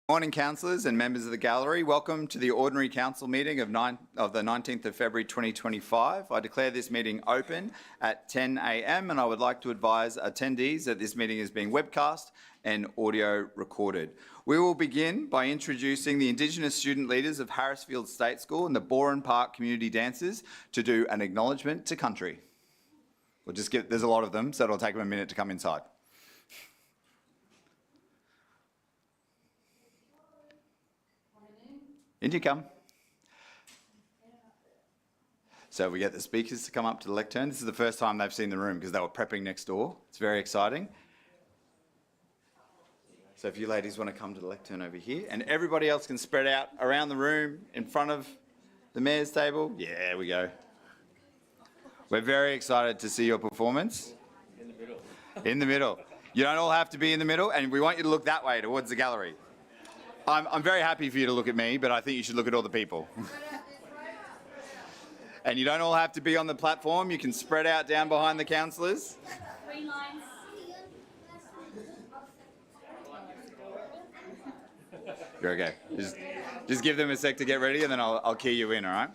Morning, councillors and members of the gallery. Welcome to the Ordinary Council meeting of the 19th of February 2025. I declare this meeting open at 10 a.m. and I would like to advise attendees that this meeting is being webcast and audio recorded. We will begin by introducing the Indigenous student leaders of Harrisfield State School and the Boren Park Community Dancers to do an acknowledgement to country. There's a lot of them, so it'll take them a minute to come inside. In you come. So we get the speakers to come up to the lectern. This is the first time they've seen the room because they were prepping next door. It's very exciting. So if you ladies want to come to the lectern over here, and everybody else can spread out around the room in front of the mayor's table. Yeah, there we go. We're very excited to see your performance. In the middle. In the middle. You don't all have to be in the middle, and we want you to look that way towards the gallery. I'm very happy for you to look at me, but I think you should look at all the people. And you don't all have to be on the platform. You can spread out down behind the councillors. 3 lines. You're okay. Just give them a sec to get ready, and then I'll key you in, all right?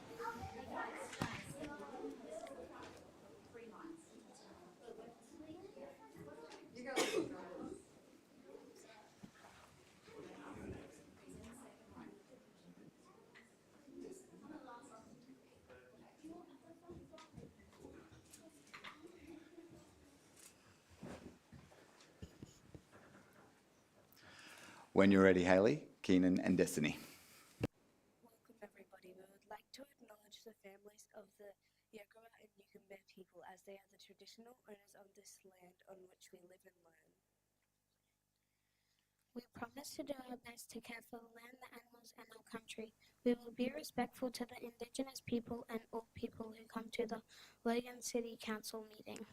When you're ready, Hayley, Keenan and Destiny. Welcome everybody. We would like to acknowledge the families of the Yagara and Yugambeh people as they are the traditional owners of this land on which we live and learn. We promise to do our best to care for the land, the animals and our country. We will be respectful to the Indigenous people and all people who come to the Logan City Council meeting.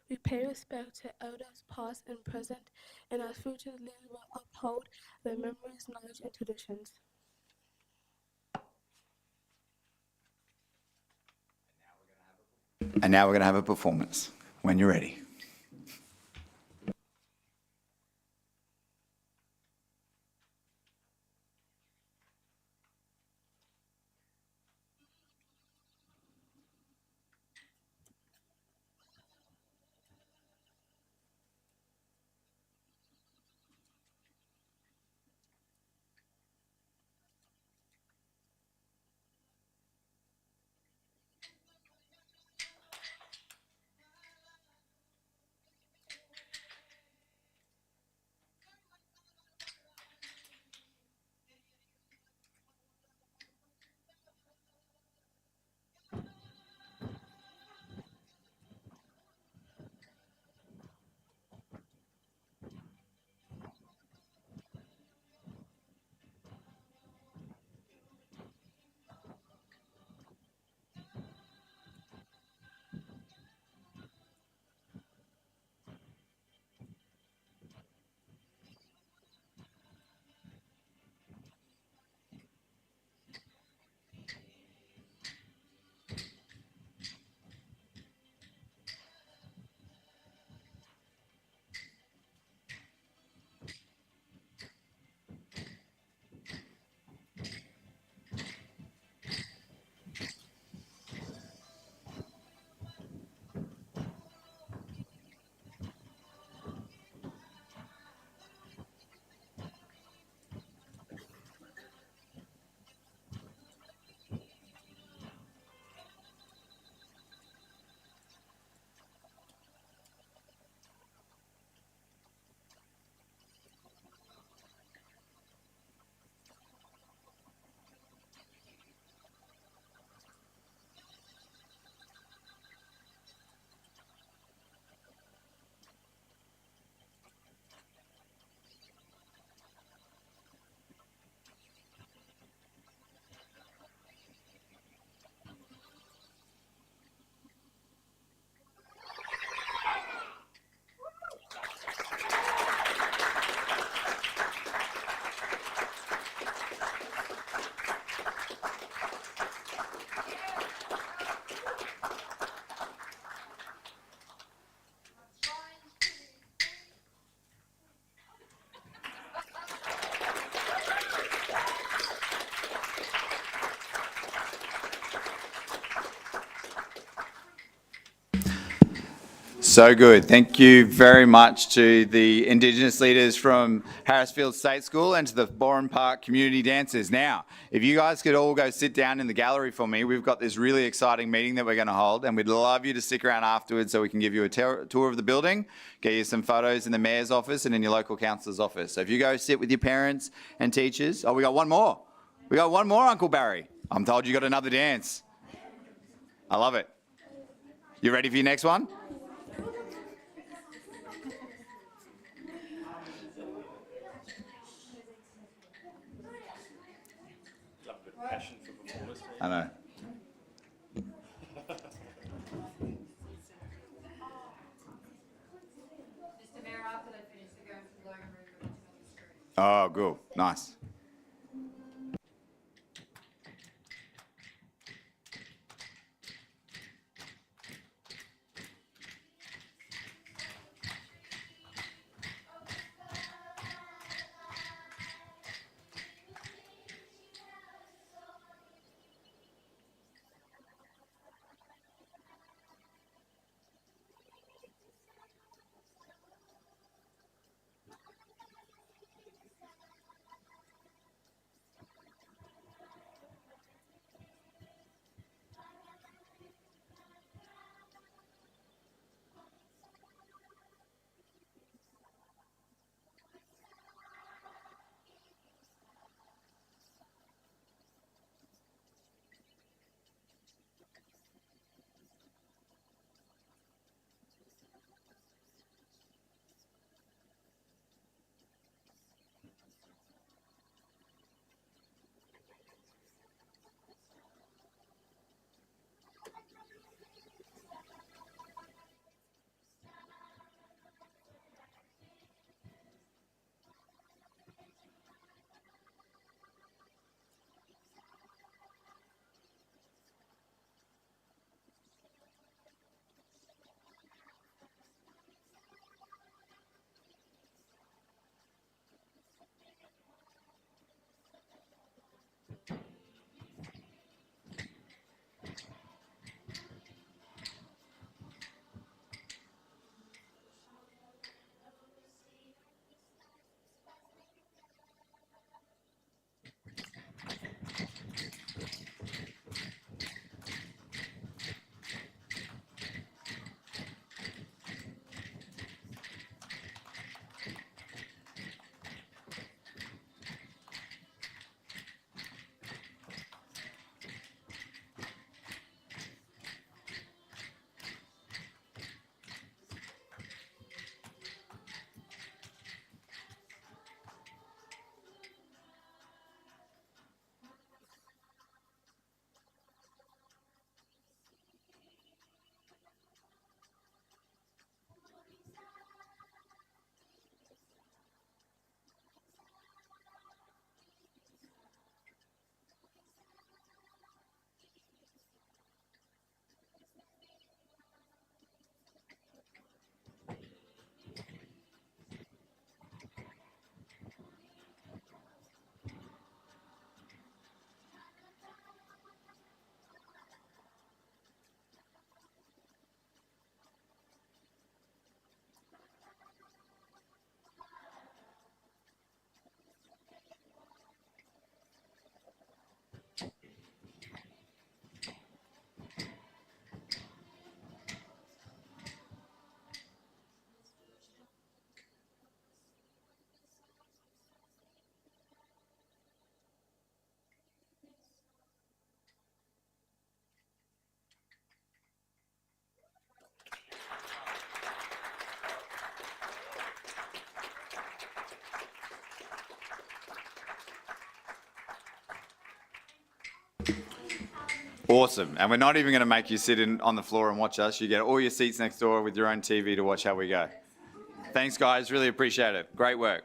We pay respect to elders past and present, and our future leaders will uphold their memories, knowledge, and traditions. And now we're going to have a performance. When you're ready. So good. Thank you very much to the Indigenous leaders from Harrisfield State School and to the Boran Park community dancers. Now, if you guys could all go sit down in the gallery for me, we've got this really exciting meeting that we're going to hold, and we'd love you to stick around afterwards so we can give you a tour of the building, get you some photos in the mayor's office and in your local councillor's office. So if you go sit with your parents and teachers. Oh, we got one more. We got one more, Uncle Barry. I'm told you got another dance. I love it. You ready for your next one? I know. Mr. Mayor, after they finish, they're going to the Logan Room and watching on the screen. Oh, cool. Nice. Awesome. And we're not even going to make you sit on the floor and watch us. You get all your seats next door with your own TV to watch how we go. Thanks, guys. Really appreciate it. Great work.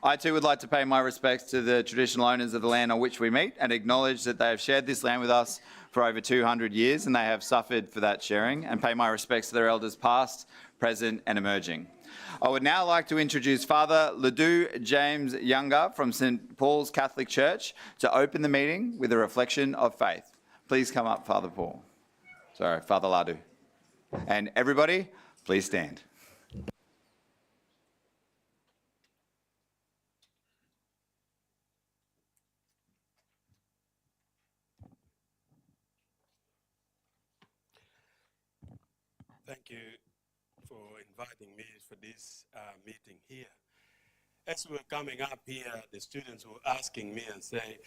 I too would like to pay my respects to the traditional owners of the land on which we meet and acknowledge that they have shared this land with us for over 200 years and they have suffered for that sharing, and pay my respects to their elders past, present and emerging. I would now like to introduce Father Ledoux James Younger from St Paul's Catholic Church to open the meeting with a reflection of faith. Please come up, Father Paul. Sorry, Father Ledoux. And everybody, Please stand. Thank you for inviting me for this meeting here. As we were coming up here, the students were asking me and say,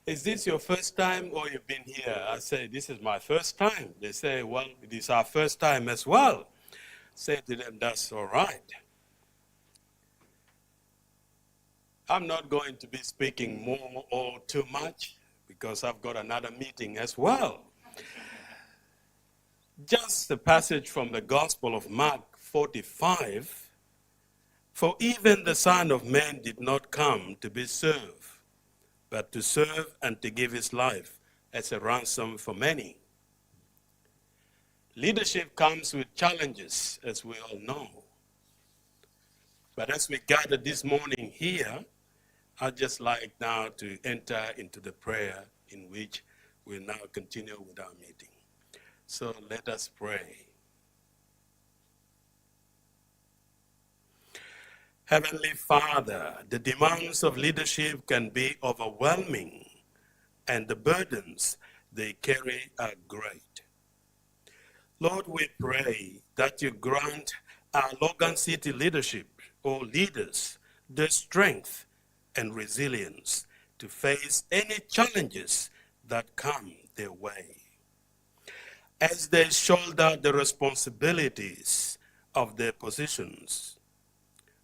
"Is this your first time or you've been here?" I say, "This is my first time." They say, "Well, it is our first time as well." Say to them, "That's all right." I'm not going to be speaking more or too much because I've got another meeting as well. Just the passage from the Gospel of Mark 45, "For even the Son of Man did not come to be served, but to serve and to give his life as a ransom for many." Leadership comes with challenges, as we all know. But as we gather this morning here, I'd just like now to enter into the prayer in which we'll now continue with our meeting. So let us pray. Heavenly Father, the demands of leadership can be overwhelming, and the burdens they carry are great. Lord, we pray that you grant our Logan City leadership, or leaders, the strength and resilience to face any challenges that come their way. As they shoulder the responsibilities of their positions,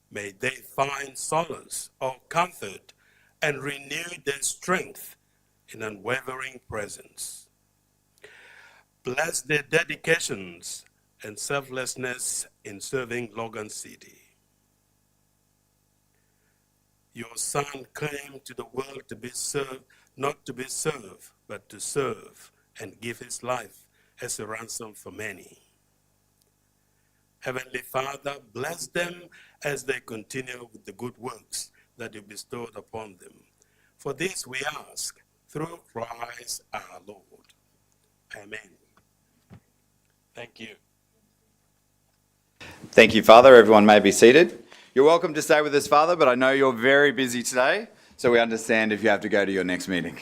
may they find solace or comfort and renew their strength in unwavering presence. Bless their dedications and selflessness in serving Logan City. Your Son came to the world to be served, not to be served, but to serve and give his life as a ransom for many. Heavenly Father, bless them as they continue with the good works that you bestowed upon them. For this we ask through Christ our Lord. Amen. Thank you. Thank you, Father. Everyone may be seated. You're welcome to stay with us, Father, but I know you're very busy today, so we understand if you have to go to your next meeting.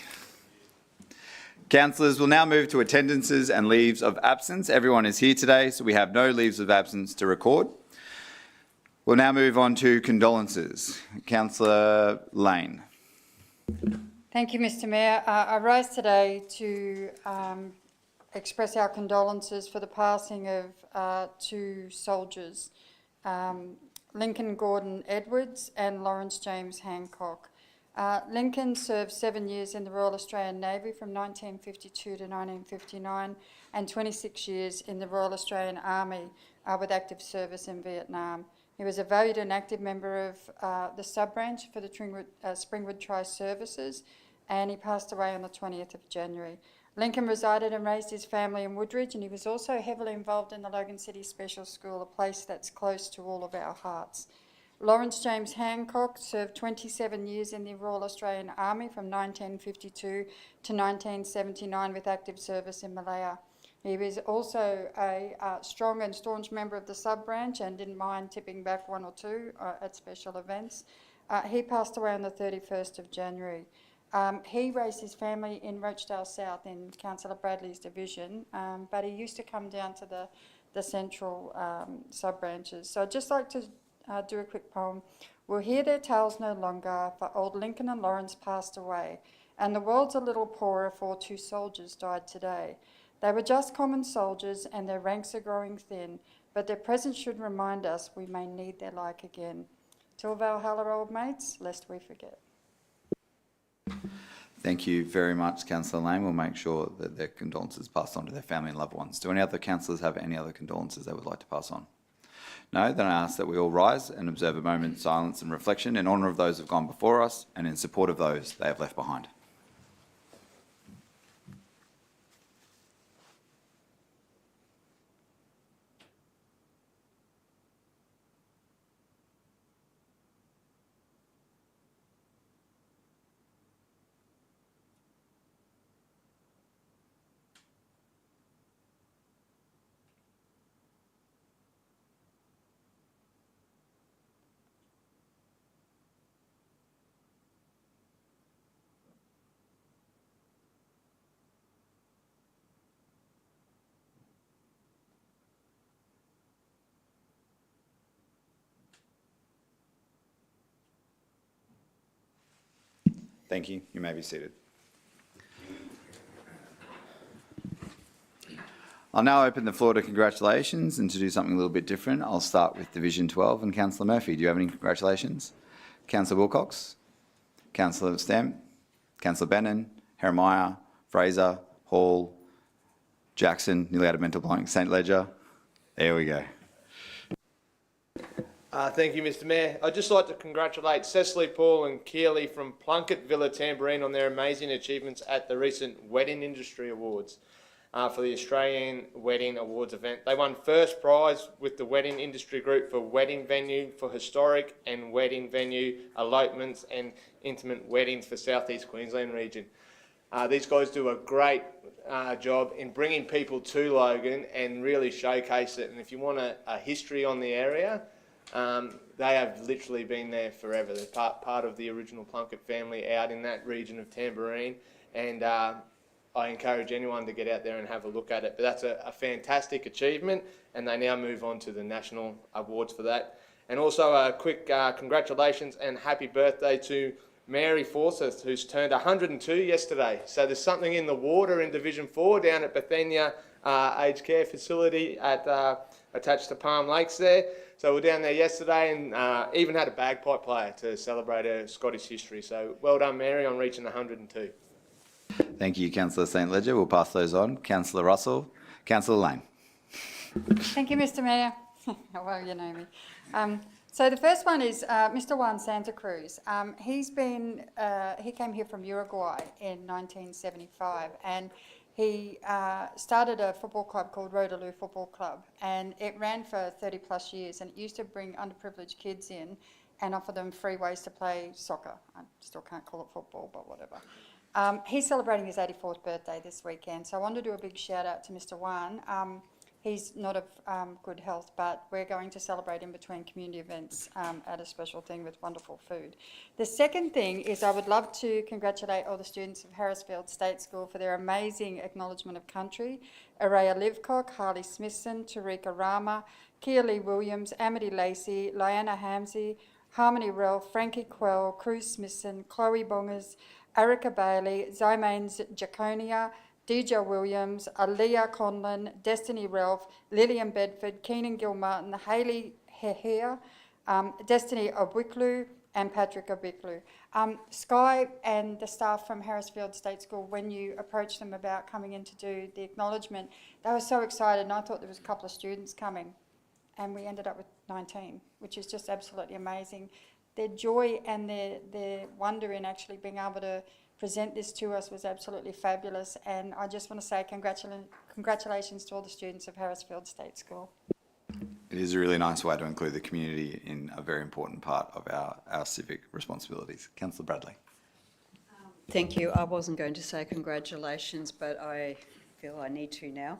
Councillors will now move to attendances and leaves of absence. Everyone is here today, so we have no leaves of absence to record. We'll now move on to condolences. Councillor Lane. Thank you, Mr Mayor. I rise today to express our condolences for the passing of two soldiers, Lincoln Gordon Edwards and Lawrence James Hancock. Lincoln served 7 years in the Royal Australian Navy from 1952 to 1959 and 26 years in the Royal Australian Army with active service in Vietnam. He was a valued and active member of the sub-branch for the Springwood Tri-Services, and he passed away on the 20th of January. Lincoln resided and raised his family in Woodridge, and he was also heavily involved in the Logan City Special School, a place that's close to all of our hearts. Lawrence James Hancock served 27 years in the Royal Australian Army from 1952 to 1979 with active service in Malaya. He was also a strong and staunch member of the sub-branch and didn't mind tipping back one or two at special events. He passed away on the 31st of January. He raised his family in Rochdale South in Councillor Bradley's division, but he used to come down to the central sub-branches. So I'd just like to do a quick poem. We'll hear their tales no longer, for old Lincoln and Lawrence passed away, and the world's a little poorer for two soldiers died today. They were just common soldiers, and their ranks are growing thin, but their presence should remind us we may need their like again. Till Valhalla, old mates, lest we forget. Thank you very much, Councillor Lane. We'll make sure that their condolences passed on to their family and loved ones. Do any other councillors have any other condolences they would like to pass on? No? Then I ask that we all rise and observe a moment of silence and reflection in honour of those who have gone before us and in support of those they have left behind. Thank you. You may be seated. I'll now open the floor to congratulations, and to do something a little bit different, I'll start with Division 12 and Councillor Murphy. Do you have any congratulations? Councillor Wilcox, Councillor Stamp, Councillor Bannon, Jeremiah, Fraser, Hall, Jackson, nearly out of mental blank, St Ledger. There we go. Thank you, Mr Mayor. I'd just like to congratulate Cecily Paul and Keely from Plunket Villa Tambourine on their amazing achievements at the recent Wedding Industry Awards for the Australian Wedding Awards event. They won first prize with the Wedding Industry Group for wedding venue for historic and wedding venue elopements and intimate weddings for South East Queensland region. These guys do a great job in bringing people to Logan and really showcase it. And if you want a history on the area, they have literally been there forever. They're part of the original Plunket family out in that region of Tambourine, and I encourage anyone to get out there and have a look at it. But that's a fantastic achievement, and they now move on to the national awards for that. And also a quick congratulations and happy birthday to Mary Forsyth, who's turned 102 yesterday. So there's something in the water in Division 4 down at Bethania Aged Care Facility attached to Palm Lakes there. So we're down there yesterday and even had a bagpipe player to celebrate her Scottish history. So well done, Mary, on reaching 102. Thank you, Councillor St Ledger. We'll pass those on. Councillor Russell, Councillor Lane. Thank you, Mr Mayor. Well, you know me. So the first one is Mr Juan Santa Cruz. He came here from Uruguay in 1975, and he started a football club called Rotorua Football Club, and it ran for 30 plus years, and it used to bring underprivileged kids in and offer them free ways to play soccer. I still can't call it football, but whatever. He's celebrating his 84th birthday this weekend, so I want to do a big shout out to Mr Juan. He's not of good health, but we're going to celebrate in between community events at a special thing with wonderful food. The second thing is I would love to congratulate all the students of Harrisfield State School for their amazing acknowledgement of country. Araya Livcock, Harley Smithson, Tarika Rama, Kia Lee Williams, Amity Lacey, Lyanna Hamsey, Harmony Ralph, Frankie Quell, Cruz Smithson, Chloe Bongers, Erica Bailey, Zymanes Jaconia, Deja Williams, Aaliyah Conlon, Destiny Ralph, Lillian Bedford, Keenan Gilmartin, Hayley Hehea, Destiny Obwiklu, and Patrick Obwiklu. Sky and the staff from Harrisfield State School, when you approached them about coming in to do the acknowledgement, they were so excited, and I thought there was a couple of students coming, and we ended up with 19, which is just absolutely amazing. Their joy and their wonder in actually being able to present this to us was absolutely fabulous, and I just want to say congratulations to all the students of Harrisfield State School. It is a really nice way to include the community in a very important part of our civic responsibilities. Councillor Bradley. Thank you. I wasn't going to say congratulations, but I feel I need to now.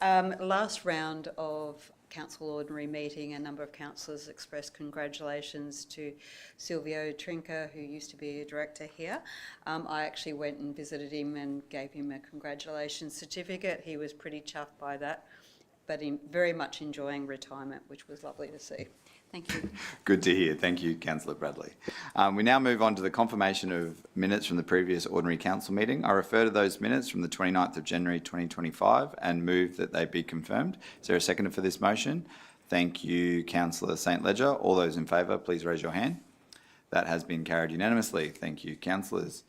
Last round of council ordinary meeting, a number of councillors expressed congratulations to Silvio Trinca, who used to be a director here. I actually went and visited him and gave him a congratulations certificate. He was pretty chuffed by that, but very much enjoying retirement, which was lovely to see. Thank you. Good to hear. Thank you, Councillor Bradley. We now move on to the confirmation of minutes from the previous ordinary council meeting. I refer to those minutes from the 29th of January 2025 and move that they be confirmed. Is there a seconder for this motion? Thank you, Councillor St Ledger. All those in favour, please raise your hand. That has been carried unanimously. Thank you, councillors.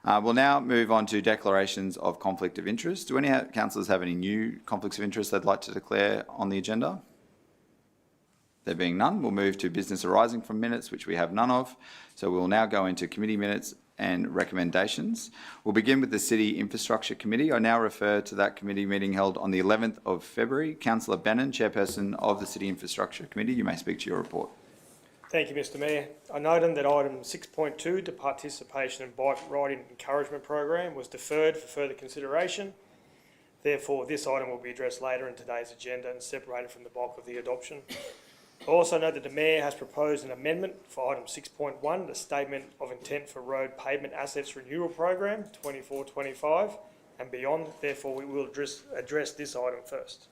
We'll now move on to declarations of conflict of interest. Do any councillors have any new conflicts of interest they'd like to declare on the agenda? There being none, we'll move to business arising from minutes, which we have none of. So we'll now go into committee minutes and recommendations. We'll begin with the City Infrastructure Committee. I now refer to that committee meeting held on the 11th of February. Councillor Bannon, Chairperson of the City Infrastructure Committee, you may speak to your report. Thank you, Mr Mayor. I noted that item 6.2, the participation in bike riding encouragement program, was deferred for further consideration. Therefore, this item will be addressed later in today's agenda and separated from the bulk of the adoption. I also note that the Mayor has proposed an amendment for item 6.1, the Statement of Intent for Road Pavement Assets Renewal Program 24-25 and beyond. Therefore, we will address this item first.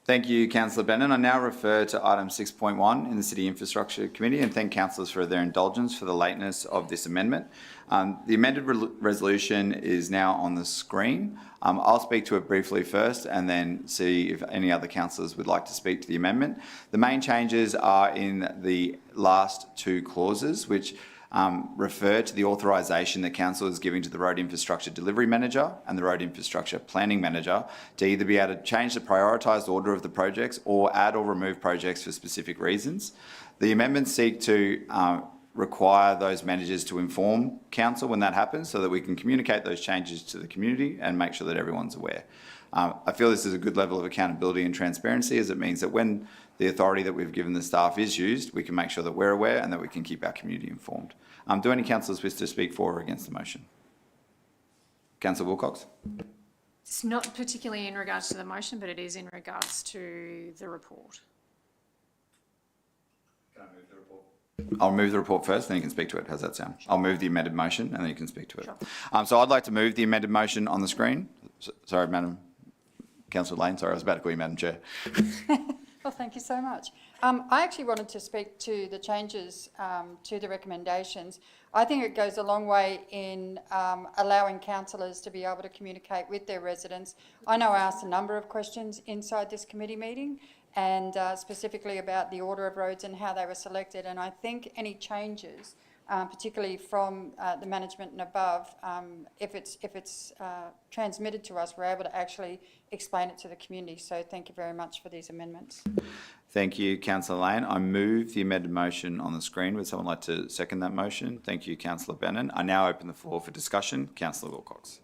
Thank you, Councillor Brennan. I now refer to item 6.1 in the City Infrastructure Committee and thank councillors for their indulgence for the lateness of this amendment. The amended resolution is now on the screen. I'll speak to it briefly first and then see if any other councillors would like to speak to the amendment. The main changes are in the last two clauses, which refer to the authorisation that council is giving to the Road Infrastructure Delivery Manager and the Road Infrastructure Planning Manager to either be able to change the prioritised order of the projects or add or remove projects for specific reasons. The amendments seek to require those managers to inform council when that happens so that we can communicate those changes to the community and make sure that everyone's aware. I feel this is a good level of accountability and transparency, as it means that when the authority that we've given the staff is used, we can make sure that we're aware and that we can keep our community informed. Do any councillors wish to speak for or against the motion? Councillor Wilcox? It's not particularly in regards to the motion, but it is in regards to the report. Can I move the report? I'll move the report first, then you can speak to it. How's that sound? I'll move the amended motion and then you can speak to it. Sure. So I'd like to move the amended motion on the screen. Sorry, Madam Councillor Lane. Sorry, I was about to call you Madam Chair. Well, thank you so much. I actually wanted to speak to the changes to the recommendations. I think it goes a long way in allowing councillors to be able to communicate with their residents. I know I asked a number of questions inside this committee meeting and specifically about the order of roads and how they were selected, and I think any changes, particularly from the management and above, if it's transmitted to us, we're able to actually explain it to the community. So thank you very much for these amendments. Thank you, Councillor Lane. I move the amended motion on the screen. Would someone like to second that motion? Thank you, Councillor Bennon. I now open the floor for discussion. Councillor Wilcox.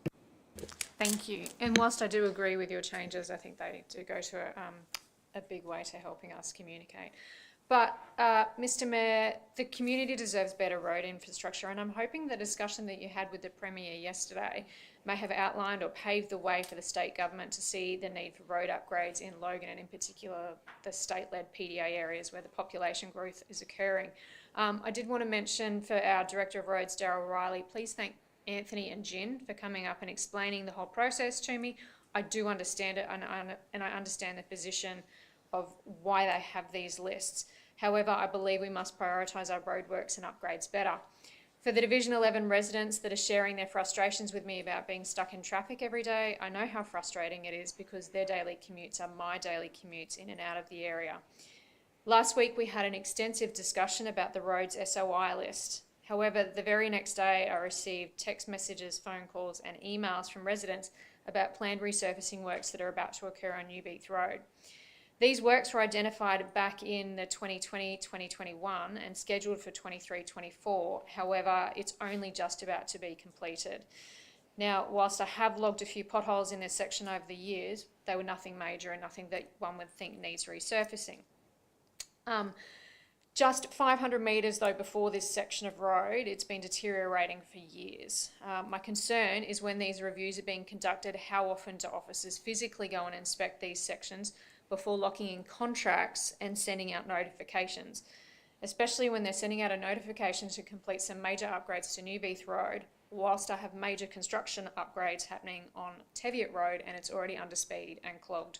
Thank you. And whilst I do agree with your changes, I think they do go to a big way to helping us communicate. But, Mr Mayor, the community deserves better road infrastructure, and I'm hoping the discussion that you had with the Premier yesterday may have outlined or paved the way for the state government to see the need for road upgrades in Logan and in particular the state-led PDA areas where the population growth is occurring. I did want to mention for our Director of Roads, Darryl Riley, please thank Anthony and Jin for coming up and explaining the whole process to me. I do understand it and I understand the position of why they have these lists. However, I believe we must prioritise our roadworks and upgrades better. For the Division 11 residents that are sharing their frustrations with me about being stuck in traffic every day, I know how frustrating it is because their daily commutes are my daily commutes in and out of the area. Last week we had an extensive discussion about the road's SOI list. However, the very next day I received text messages, phone calls and emails from residents about planned resurfacing works that are about to occur on Newbeath Road. These works were identified back in the 2020-2021 and scheduled for 23-24. However, it's only just about to be completed. Now, whilst I have logged a few potholes in this section over the years, they were nothing major and nothing that one would think needs resurfacing. Just 500 metres though before this section of road, it's been deteriorating for years. My concern is when these reviews are being conducted, how often do officers physically go and inspect these sections before locking in contracts and sending out notifications, especially when they're sending out a notification to complete some major upgrades to Newbeath Road, whilst I have major construction upgrades happening on Teviot Road and it's already under speed and clogged.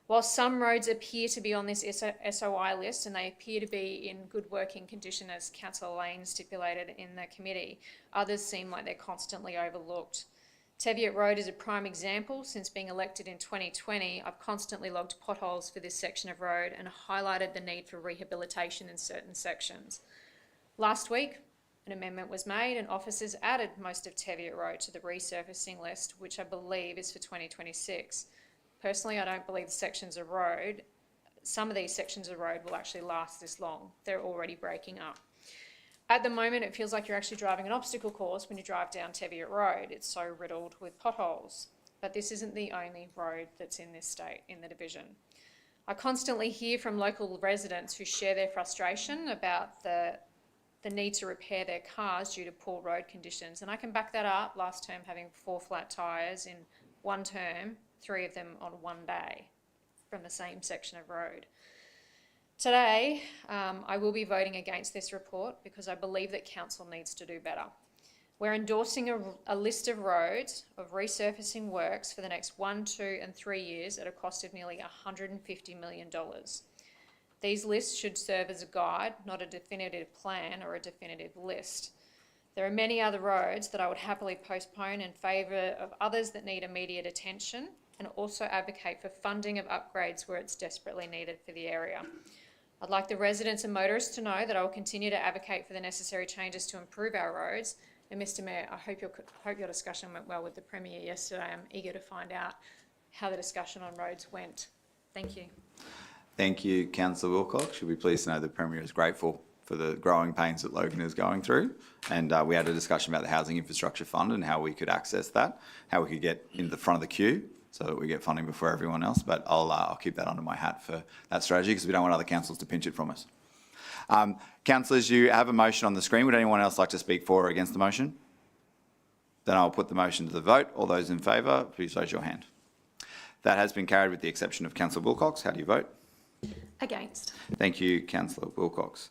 While some roads appear to be on this SOI list and they appear to be in good working condition as Councillor Lane stipulated in the committee, others seem like they're constantly overlooked. Teviot Road is a prime example. Since being elected in 2020, I've constantly logged potholes for this section of road and highlighted the need for rehabilitation in certain sections. Last week, an amendment was made and officers added most of Teviot Road to the resurfacing list, which I believe is for 2026. Personally, I don't believe sections of road, some of these sections of road will actually last this long. They're already breaking up. At the moment, it feels like you're actually driving an obstacle course when you drive down Teviot Road. It's so riddled with potholes. But this isn't the only road that's in this state, in the division. I constantly hear from local residents who share their frustration about the need to repair their cars due to poor road conditions. And I can back that up. Last term, having 4 flat tyres in one term, 3 of them on one day from the same section of road. Today, I will be voting against this report because I believe that council needs to do better. We're endorsing a list of roads of resurfacing works for the next 1, 2 and 3 years at a cost of nearly $150 million. These lists should serve as a guide, not a definitive plan or a definitive list. There are many other roads that I would happily postpone in favour of others that need immediate attention, and also advocate for funding of upgrades where it's desperately needed for the area. I'd like the residents and motorists to know that I will continue to advocate for the necessary changes to improve our roads. And Mr Mayor, I hope your discussion went well with the Premier yesterday. I'm eager to find out how the discussion on roads went. Thank you. Thank you, Councillor Wilcox. You'll be pleased to know the Premier is grateful for the growing pains that Logan is going through. And we had a discussion about the Housing Infrastructure Fund and how we could access that, how we could get into the front of the queue so that we get funding before everyone else. But I'll keep that under my hat for that strategy because we don't want other councils to pinch it from us. Councillors, you have a motion on the screen. Would anyone else like to speak for or against the motion? Then I'll put the motion to the vote. All those in favour, please raise your hand. That has been carried with the exception of Councillor Wilcox. How do you vote? Against. Thank you, Councillor Wilcox.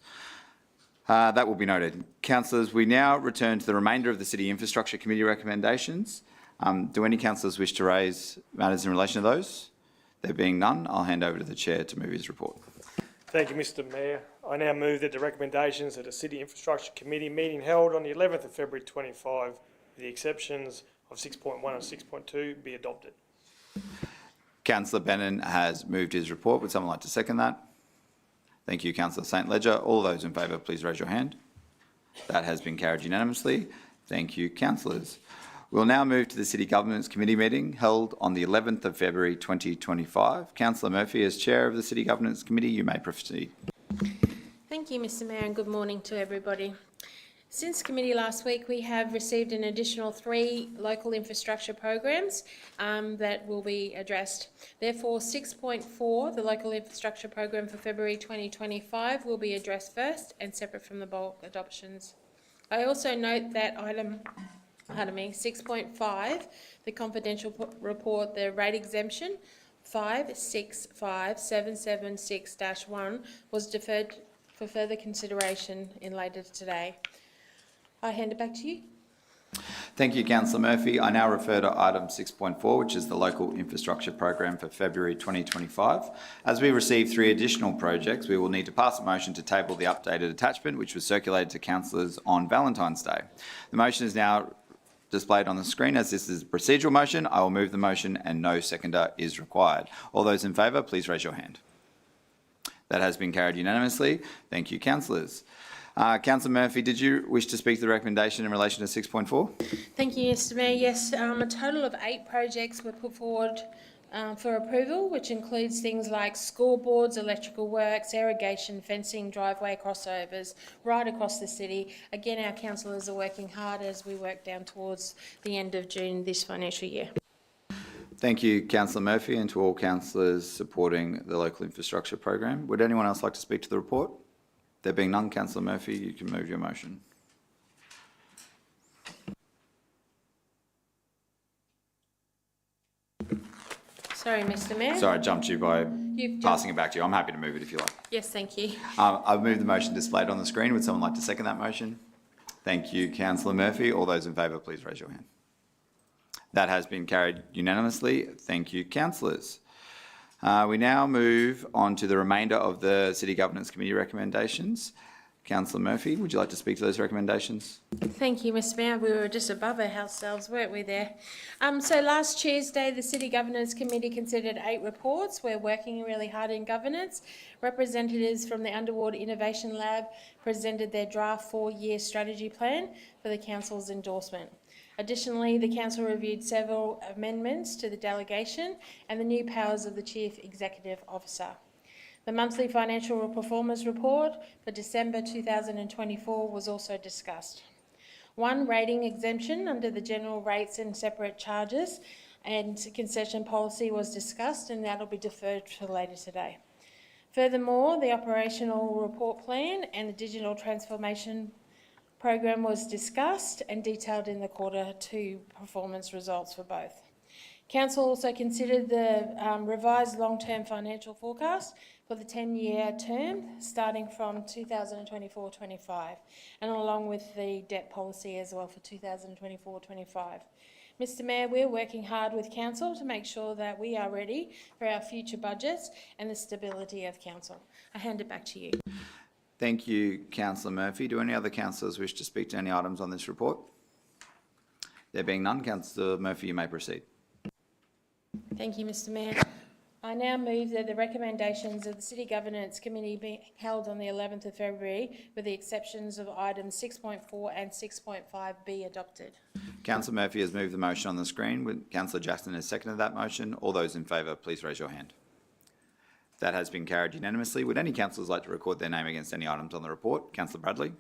That will be noted. Councillors, we now return to the remainder of the City Infrastructure Committee recommendations. Do any councillors wish to raise matters in relation to those? There being none, I'll hand over to the Chair to move his report. Thank you, Mr Mayor. I now move that the recommendations at the City Infrastructure Committee meeting held on the 11th of February 25, with the exceptions of 6.1 and 6.2, be adopted. Councillor Bennon has moved his report. Would someone like to second that? Thank you, Councillor St Ledger. All those in favour, please raise your hand. That has been carried unanimously. Thank you, councillors. We'll now move to the City Governance Committee meeting held on the 11th of February 2025. Councillor Murphy, as Chair of the City Governance Committee, you may proceed. Thank you, Mr Mayor, and good morning to everybody. Since committee last week, we have received an additional 3 local infrastructure programs that will be addressed. Therefore, 6.4, the local infrastructure program for February 2025, will be addressed first and separate from the bulk adoptions. I also note that item 6.5, the confidential report, the rate exemption 565776-1 was deferred for further consideration in later today. I hand it back to you. Thank you, Councillor Murphy. I now refer to item 6.4, which is the local infrastructure program for February 2025. As we receive 3 additional projects, we will need to pass a motion to table the updated attachment, which was circulated to councillors on Valentine's Day. The motion is now displayed on the screen. As this is a procedural motion, I will move the motion and no seconder is required. All those in favour, please raise your hand. That has been carried unanimously. Thank you, councillors. Councillor Murphy, did you wish to speak to the recommendation in relation to 6.4? Thank you, Mr Mayor. Yes, a total of 8 projects were put forward for approval, which includes things like scoreboards, electrical works, irrigation, fencing, driveway crossovers, right across the city. Again, our councillors are working hard as we work down towards the end of June this financial year. Thank you, Councillor Murphy, and to all councillors supporting the local infrastructure program. Would anyone else like to speak to the report? There being none, Councillor Murphy, you can move your motion. Sorry, Mr Mayor. Sorry, I jumped you by You've passing it back to you. I'm happy to move it if you like. Yes, thank you. I've moved the motion displayed on the screen. Would someone like to second that motion? Thank you, Councillor Murphy. All those in favour, please raise your hand. That has been carried unanimously. Thank you, councillors. We now move on to the remainder of the City Governance Committee recommendations. Councillor Murphy, would you like to speak to those recommendations? Thank you, Mr Mayor. We were just above ourselves, weren't we there? So last Tuesday, the City Governance Committee considered 8 reports. We're working really hard in governance. Representatives from the Underwater Innovation Lab presented their draft 4-year strategy plan for the Council's endorsement. Additionally, the Council reviewed several amendments to the delegation and the new powers of the Chief Executive Officer. The monthly financial performance report for December 2024 was also discussed. 1 rating exemption under the general rates and separate charges and concession policy was discussed, and that will be deferred for later today. Furthermore, the operational report plan and the digital transformation program was discussed and detailed in the Quarter 2 performance results for both. Council also considered the revised long-term financial forecast for the 10-year term starting from 2024-25 and along with the debt policy as well for 2024-25. Mr Mayor, we're working hard with Council to make sure that we are ready for our future budgets and the stability of Council. I hand it back to you. Thank you, Councillor Murphy. Do any other councillors wish to speak to any items on this report? There being none, Councillor Murphy, you may proceed. Thank you, Mr Mayor. I now move that the recommendations of the City Governance Committee be held on the 11th of February, with the exceptions of items 6.4 and 6.5 be adopted. Councillor Murphy has moved the motion on the screen. Councillor Jackson has seconded that motion. All those in favour, please raise your hand. That has been carried unanimously. Would any councillors like to record their name against any items on the report? Councillor Bradley.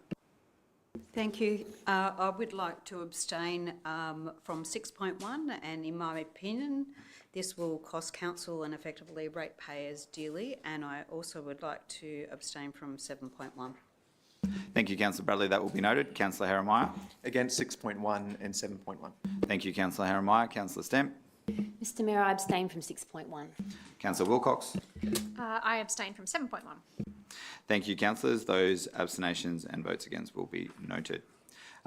Thank you. I would like to abstain from 6.1, and in my opinion, this will cost council and effectively ratepayers dearly, and I also would like to abstain from 7.1. Thank you, Councillor Bradley. That will be noted. Councillor Heremiah. Against 6.1 and 7.1. Thank you, Councillor Heremiah. Councillor Stemp. Mr Mayor, I abstain from 6.1. Councillor Wilcox. I abstain from 7.1. Thank you, councillors. Those abstentions and votes against will be noted.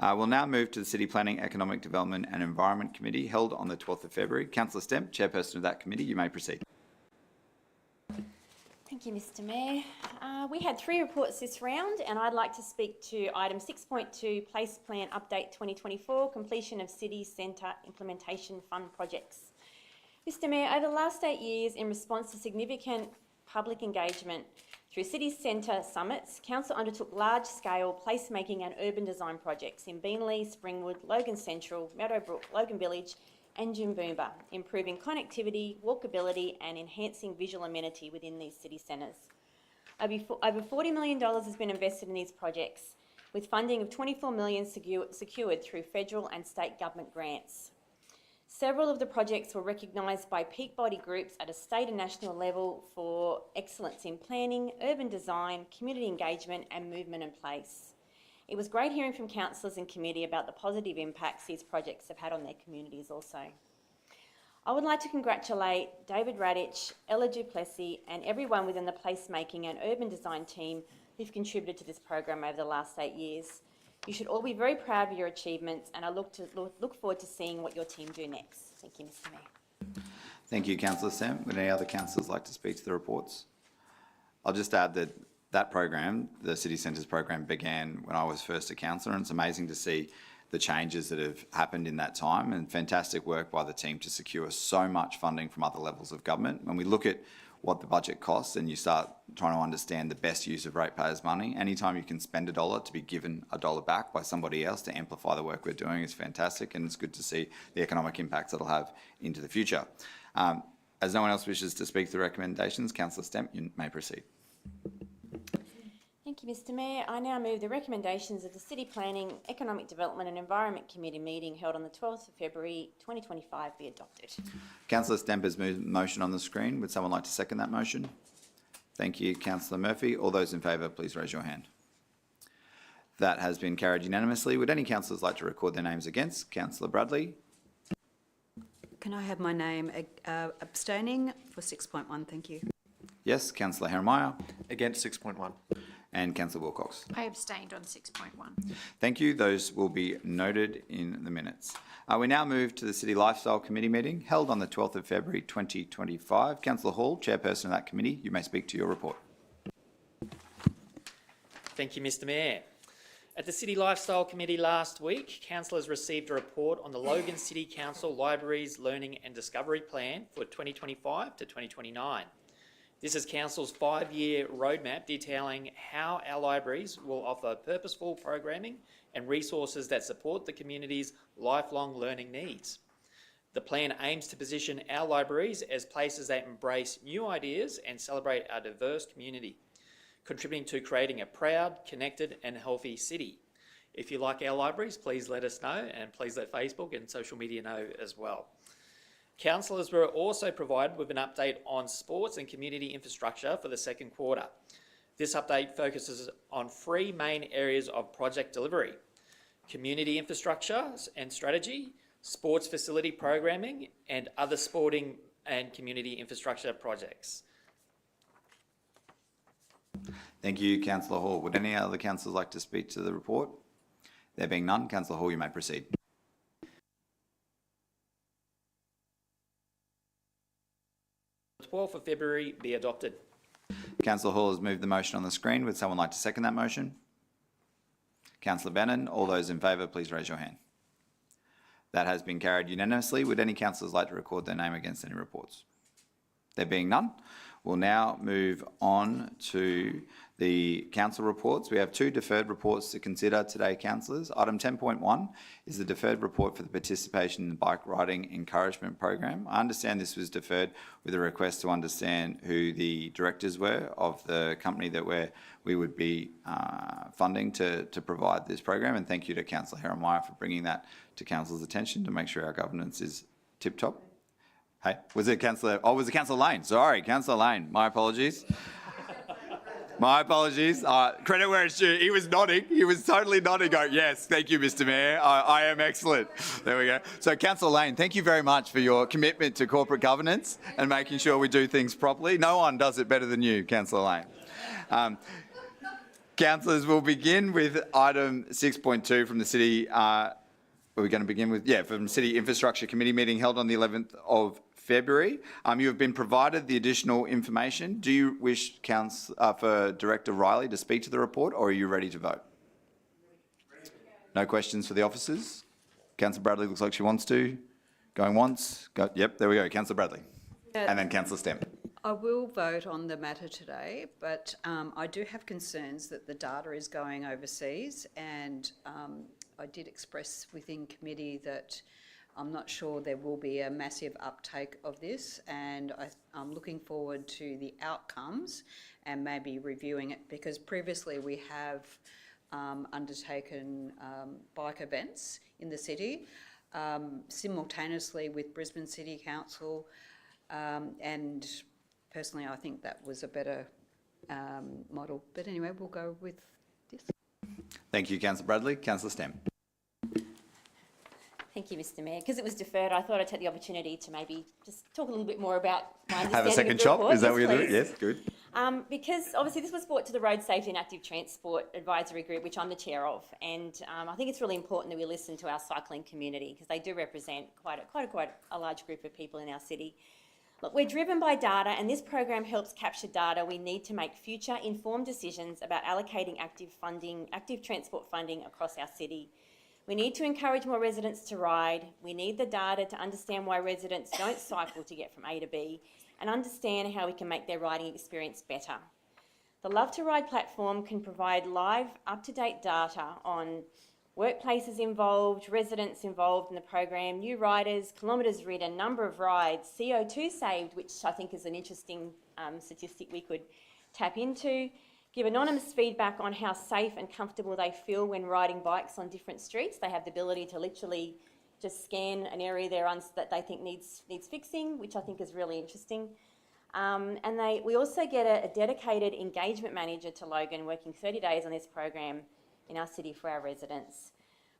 We'll now move to the City Planning, Economic Development and Environment Committee held on the 12th of February. Councillor Stemp, chairperson of that committee, you may proceed. Thank you, Mr Mayor. We had 3 reports this round, and I'd like to speak to item 6.2, Place Plan Update 2024, completion of City Centre Implementation Fund projects. Mr Mayor, over the last 8 years, in response to significant public engagement through City Centre summits, Council undertook large-scale placemaking and urban design projects in Beenleigh, Springwood, Logan Central, Meadowbrook, Logan Village and Jimboomba, improving connectivity, walkability and enhancing visual amenity within these city centres. Over $40 million has been invested in these projects, with funding of $24 million secured through federal and state government grants. Several of the projects were recognised by peak body groups at a state and national level for excellence in planning, urban design, community engagement and movement in place. It was great hearing from councillors and committee about the positive impacts these projects have had on their communities also. I would like to congratulate David Radich, Ella Duplessis and everyone within the placemaking and urban design team who've contributed to this program over the last 8 years. You should all be very proud of your achievements, and I look forward to seeing what your team do next. Thank you, Mr Mayor. Thank you, Councillor Stemp. Would any other councillors like to speak to the reports? I'll just add that that program, the City Centres program, began when I was first a councillor, and it's amazing to see the changes that have happened in that time, and fantastic work by the team to secure so much funding from other levels of government. When we look at what the budget costs and you start trying to understand the best use of ratepayers' money, anytime you can spend $1 to be given $1 back by somebody else to amplify the work we're doing is fantastic, and it's good to see the economic impacts it'll have into the future. As no one else wishes to speak to the recommendations, Councillor Stemp, you may proceed. Thank you, Mr Mayor. I now move the recommendations of the City Planning, Economic Development and Environment Committee meeting held on the 12th of February 2025 be adopted. Councillor Stemp has moved the motion on the screen. Would someone like to second that motion? Thank you, Councillor Murphy. All those in favour, please raise your hand. That has been carried unanimously. Would any councillors like to record their names against? Councillor Bradley. Can I have my name abstaining for 6.1? Thank you. Yes, Councillor Heremiah. Against 6.1. And Councillor Wilcox. I abstained on 6.1. Thank you. Those will be noted in the minutes. We now move to the City Lifestyle Committee meeting held on the 12th of February 2025. Councillor Hall, chairperson of that committee, you may speak to your report. Thank you, Mr Mayor. At the City Lifestyle Committee last week, councillors received a report on the Logan City Council Libraries Learning and Discovery Plan for 2025 to 2029. This is Council's 5-year roadmap detailing how our libraries will offer purposeful programming and resources that support the community's lifelong learning needs. The plan aims to position our libraries as places that embrace new ideas and celebrate our diverse community, contributing to creating a proud, connected and healthy city. If you like our libraries, please let us know, and please let Facebook and social media know as well. Councillors were also provided with an update on sports and community infrastructure for the second quarter. This update focuses on 3 main areas of project delivery: community infrastructure and strategy, sports facility programming, and other sporting and community infrastructure projects. Thank you, Councillor Hall. Would any other councillors like to speak to the report? There being none, Councillor Hall, you may proceed. 12th of February be adopted. Councillor Hall has moved the motion on the screen. Would someone like to second that motion? Councillor Bannon, all those in favour, please raise your hand. That has been carried unanimously. Would any councillors like to record their name against any reports? There being none, we'll now move on to the council reports. We have two deferred reports to consider today, councillors. Item 10.1 is the deferred report for the participation in the bike riding encouragement program. I understand this was deferred with a request to understand who the directors were of the company that we would be funding to provide this program. And thank you to Councillor Herrenmeyer for bringing that to council's attention to make sure our governance is tip-top. Hey, was it Councillor? Oh, was it Councillor Lane? Sorry, Councillor Lane. My apologies. My apologies. Credit where it's due. He was nodding. He was totally nodding. Going, yes, thank you, Mr. Mayor. I am excellent. There we go. So, Councillor Lane, thank you very much for your commitment to corporate governance and making sure we do things properly. No one does it better than you, Councillor Lane. Councillors, we'll begin with item 6.2 from the City. We're going to begin with, from City Infrastructure Committee meeting held on the 11th of February. You have been provided the additional information. Do you wish for Director Riley to speak to the report, or are you ready to vote? No questions for the officers? Councillor Bradley looks like she wants to. Going once? Yep, there we go. Councillor Bradley. And then Councillor Stemp. I will vote on the matter today, but I do have concerns that the data is going overseas, and I did express within committee that I'm not sure there will be a massive uptake of this, and I'm looking forward to the outcomes and maybe reviewing it, because previously we have undertaken bike events in the city simultaneously with Brisbane City Council, and personally I think that was a better model. But anyway, we'll go with this. Thank you, Councillor Bradley. Councillor Stemp. Thank you, Mr. Mayor. Because it was deferred, I thought I'd take the opportunity to maybe just talk a little bit more about my understanding Have a second of the chop? report. Is that Yes, what you're doing? please. Yes, good. Because obviously this was brought to the Road Safety and Active Transport Advisory Group, which I'm the chair of, and I think it's really important that we listen to our cycling community, because they do represent quite a large group of people in our city. Look, we're driven by data, and this program helps capture data we need to make future informed decisions about allocating active transport funding across our city. We need to encourage more residents to ride. We need the data to understand why residents don't cycle to get from A to B, and understand how we can make their riding experience better. The Love to Ride platform can provide live, up-to-date data on workplaces involved, residents involved in the program, new riders, kilometres ridden, number of rides, CO2 saved, which I think is an interesting statistic we could tap into, give anonymous feedback on how safe and comfortable they feel when riding bikes on different streets. They have the ability to literally just scan an area that they think needs fixing, which I think is really interesting. And we also get a dedicated engagement manager to Logan working 30 days on this program in our city for our residents.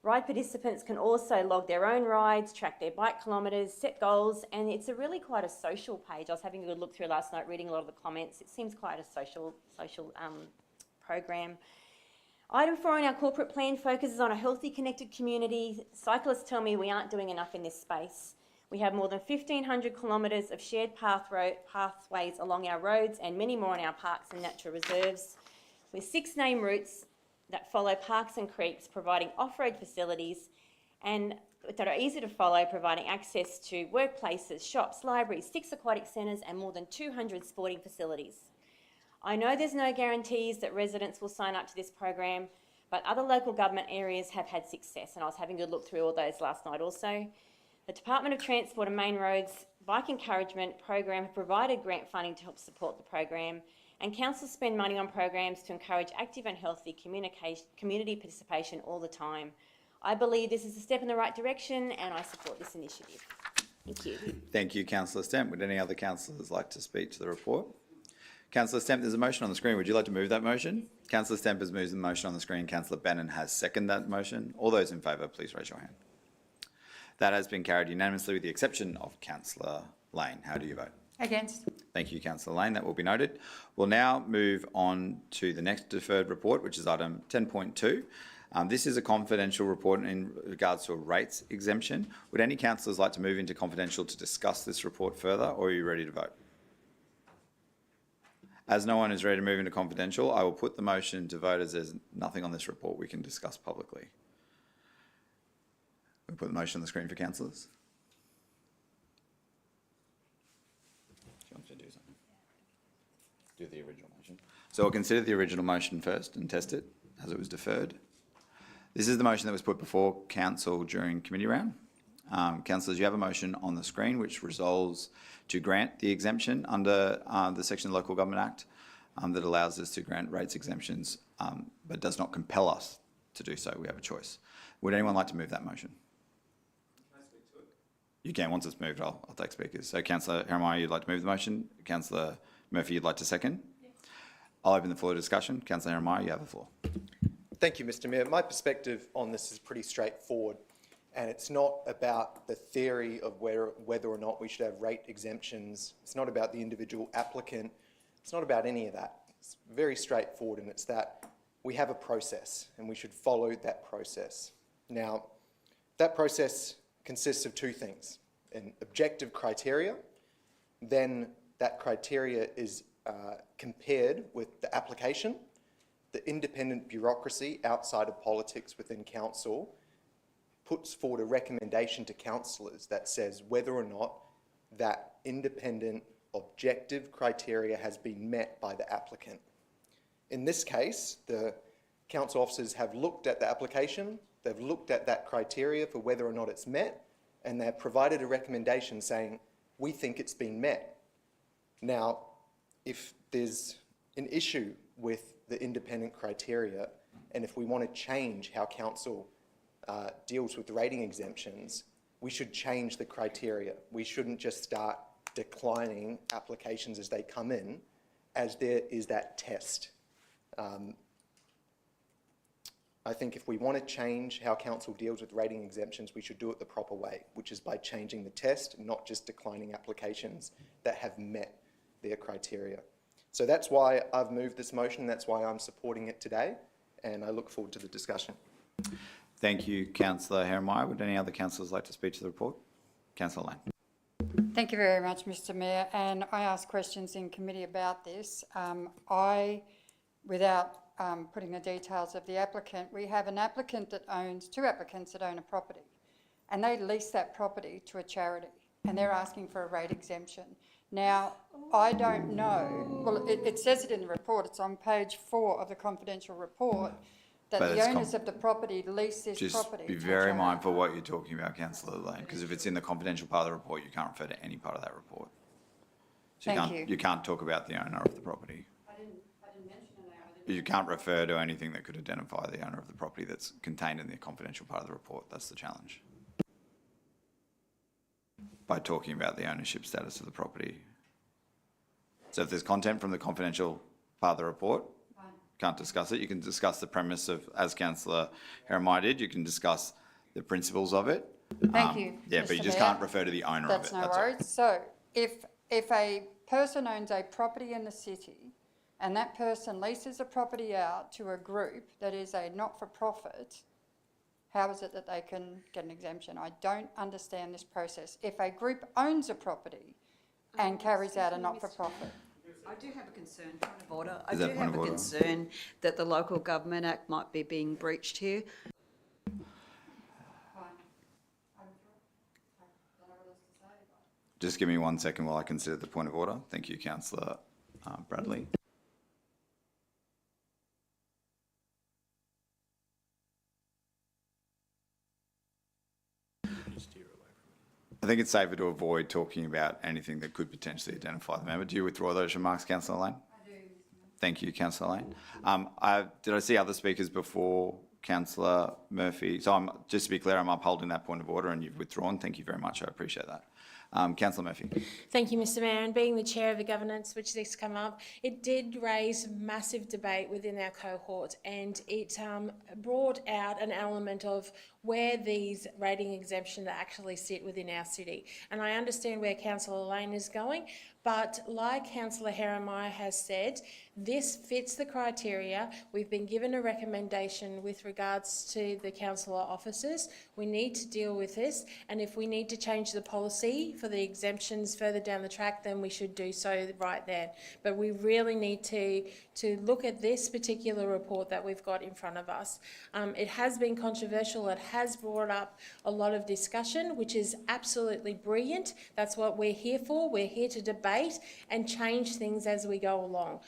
Ride participants can also log their own rides, track their bike kilometres, set goals, and it's really quite a social page. I was having a good look through last night, reading a lot of the comments. It seems quite a social program. Item 4 in our corporate plan focuses on a healthy, connected community. Cyclists tell me we aren't doing enough in this space. We have more than 1,500 kilometres of shared pathways along our roads, and many more in our parks and natural reserves, with 6 named routes that follow parks and creeks, providing off-road facilities and that are easy to follow, providing access to workplaces, shops, libraries, 6 aquatic centres and more than 200 sporting facilities. I know there's no guarantees that residents will sign up to this program, but other local government areas have had success, and I was having a good look through all those last night also. The Department of Transport and Main Roads Bike Encouragement Program have provided grant funding to help support the program, and councils spend money on programs to encourage active and healthy community participation all the time. I believe this is a step in the right direction, and I support this initiative. Thank you. Thank you, Councillor Stemp. Would any other councillors like to speak to the report? Councillor Stemp, there's a motion on the screen. Would you like to move that motion? Councillor Stemp has moved the motion on the screen. Councillor Bannon has seconded that motion. All those in favour, please raise your hand. That has been carried unanimously with the exception of Councillor Lane. How do you vote? Against. Thank you, Councillor Lane. That will be noted. We'll now move on to the next deferred report, which is item 10.2. This is a confidential report in regards to a rates exemption. Would any councillors like to move into confidential to discuss this report further, or are you ready to vote? As no one is ready to move into confidential, I will put the motion to vote as there's nothing on this report we can discuss publicly. We'll put the motion on the screen for councillors. Do the original motion. So we'll consider the original motion first and test it as it was deferred. This is the motion that was put before council during committee round. Councillors, you have a motion on the screen which resolves to grant the exemption under the section of the Local Government Act that allows us to grant rates exemptions but does not compel us to do so. We have a choice. Would anyone like to move that motion? Can I speak to it? You can. Once it's moved, I'll take speakers. So Councillor Heremiah, you'd like to move the motion. Councillor Murphy, you'd like to second? Yes. I'll open the floor to discussion. Councillor Heremiah, you have the floor. Thank you, Mr Mayor. My perspective on this is pretty straightforward, and it's not about the theory of whether or not we should have rate exemptions. It's not about the individual applicant. It's not about any of that. It's very straightforward, and it's that we have a process, and we should follow that process. Now, that process consists of two things: an objective criteria, then that criteria is compared with the application. The independent bureaucracy outside of politics within council puts forward a recommendation to councillors that says whether or not that independent objective criteria has been met by the applicant. In this case, the council officers have looked at the application, they've looked at that criteria for whether or not it's met, and they've provided a recommendation saying, we think it's been met. Now, if there's an issue with the independent criteria, and if we want to change how council deals with the rating exemptions, we should change the criteria. We shouldn't just start declining applications as they come in, as there is that test. I think if we want to change how council deals with rating exemptions, we should do it the proper way, which is by changing the test, not just declining applications that have met their criteria. So that's why I've moved this motion, that's why I'm supporting it today, and I look forward to the discussion. Thank you, Councillor Heremiah. Would any other councillors like to speak to the report? Councillor Lane. Thank you very much, Mr Mayor, and I asked questions in committee about this. Without putting the details of the applicant, we have an applicant that owns, two applicants that own a property, and they lease that property to a charity, and they're asking for a rate exemption. Now, I don't know, well, it says it in the report, it's on page 4 of the confidential report, that the owners of the property lease this property. Just be very mindful what you're talking about, Councillor Lane, because if it's in the confidential part of the report, you can't refer to any part of that report. So you can't talk about the owner of the property. I didn't mention an owner. You can't refer to anything that could identify the owner of the property that's contained in the confidential part of the report. That's the challenge. By talking about the ownership status of the property. So if there's content from the confidential part of the report, can't discuss it. You can discuss the premise of, as Councillor Heremiah did, you can discuss the principles of it. Thank you, Yeah, but you just can't refer to the owner of it. That's no worries. So if a person owns a property in the city and that person leases a property out to a group that is a not-for-profit, how is it that they can get an exemption? I don't understand this process. If a group owns a property and carries out a not-for-profit. I do have a concern, point of order. I do have a concern that the Local Government Act might be being breached here. Just give me 1 second while I consider the point of order. Thank you, Councillor Bradley. I think it's safer to avoid talking about anything that could potentially identify the member. Do you withdraw those remarks, Councillor Lane? I do. Thank you, Councillor Lane. Did I see other speakers before Councillor Murphy? So just to be clear, I'm upholding that point of order and you've withdrawn. Thank you very much. I appreciate that. Councillor Murphy. Thank you, Mr Mayor. And being the chair of the governance, which this come up, it did raise massive debate within our cohort, and it brought out an element of where these rating exemptions actually sit within our city. And I understand where Councillor Lane is going, but like Councillor Heremiah has said, this fits the criteria. We've been given a recommendation with regards to the councillor officers. We need to deal with this, and if we need to change the policy for the exemptions further down the track, then we should do so right then. But we really need to look at this particular report that we've got in front of us. It has been controversial. It has brought up a lot of discussion, which is absolutely brilliant. That's what we're here for. We're here to debate and change things as we go along.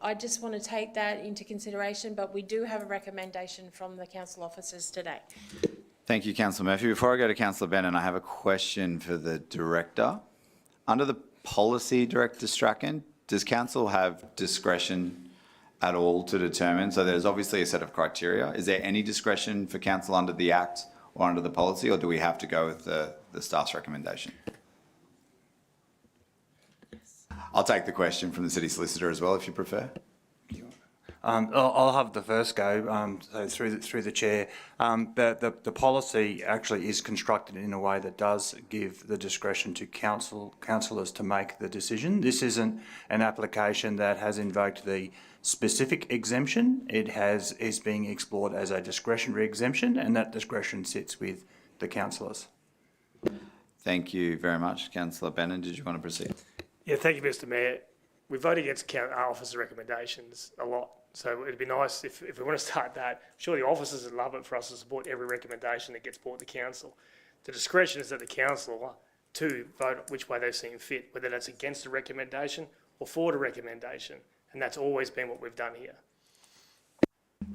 I just want to take that into consideration, but we do have a recommendation from the council officers today. Thank you, Councillor Murphy. Before I go to Councillor Bennett, I have a question for the Director. Under the Policy, Director Strachan, does Council have discretion at all to determine? So there's obviously a set of criteria. Is there any discretion for Council under the Act or under the policy, or do we have to go with the staff's recommendation? I'll take the question from the City Solicitor as well, if you prefer. I'll have the first go, so through the chair. The policy actually is constructed in a way that does give the discretion to councillors to make the decision. This isn't an application that has invoked the specific exemption. It is being explored as a discretionary exemption, and that discretion sits with the councillors. Thank you very much. Councillor Bennett, did you want to proceed? Yeah, thank you, Mr Mayor. We vote against our officer recommendations a lot, so it'd be nice if we want to start that. Sure, the officers would love it for us to support every recommendation that gets brought to council. The discretion is at the council to vote which way they seem fit, whether that's against a recommendation or for the recommendation, and that's always been what we've done here.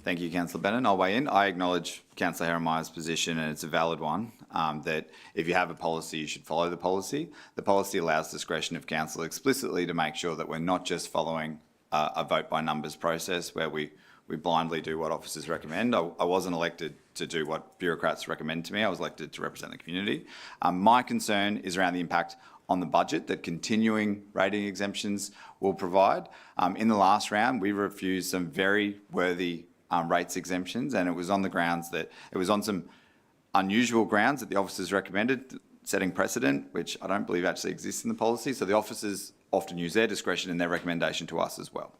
Thank you, Councillor Bennett. I'll weigh in. I acknowledge Councillor Heremiah's position, and it's a valid one, that if you have a policy, you should follow the policy. The policy allows discretion of council explicitly to make sure that we're not just following a vote by numbers process where we blindly do what officers recommend. I wasn't elected to do what bureaucrats recommend to me. I was elected to represent the community. My concern is around the impact on the budget that continuing rating exemptions will provide. In the last round, we refused some very worthy rates exemptions, and it was on the grounds that it was on some unusual grounds that the officers recommended, setting precedent, which I don't believe actually exists in the policy. So the officers often use their discretion in their recommendation to us as well.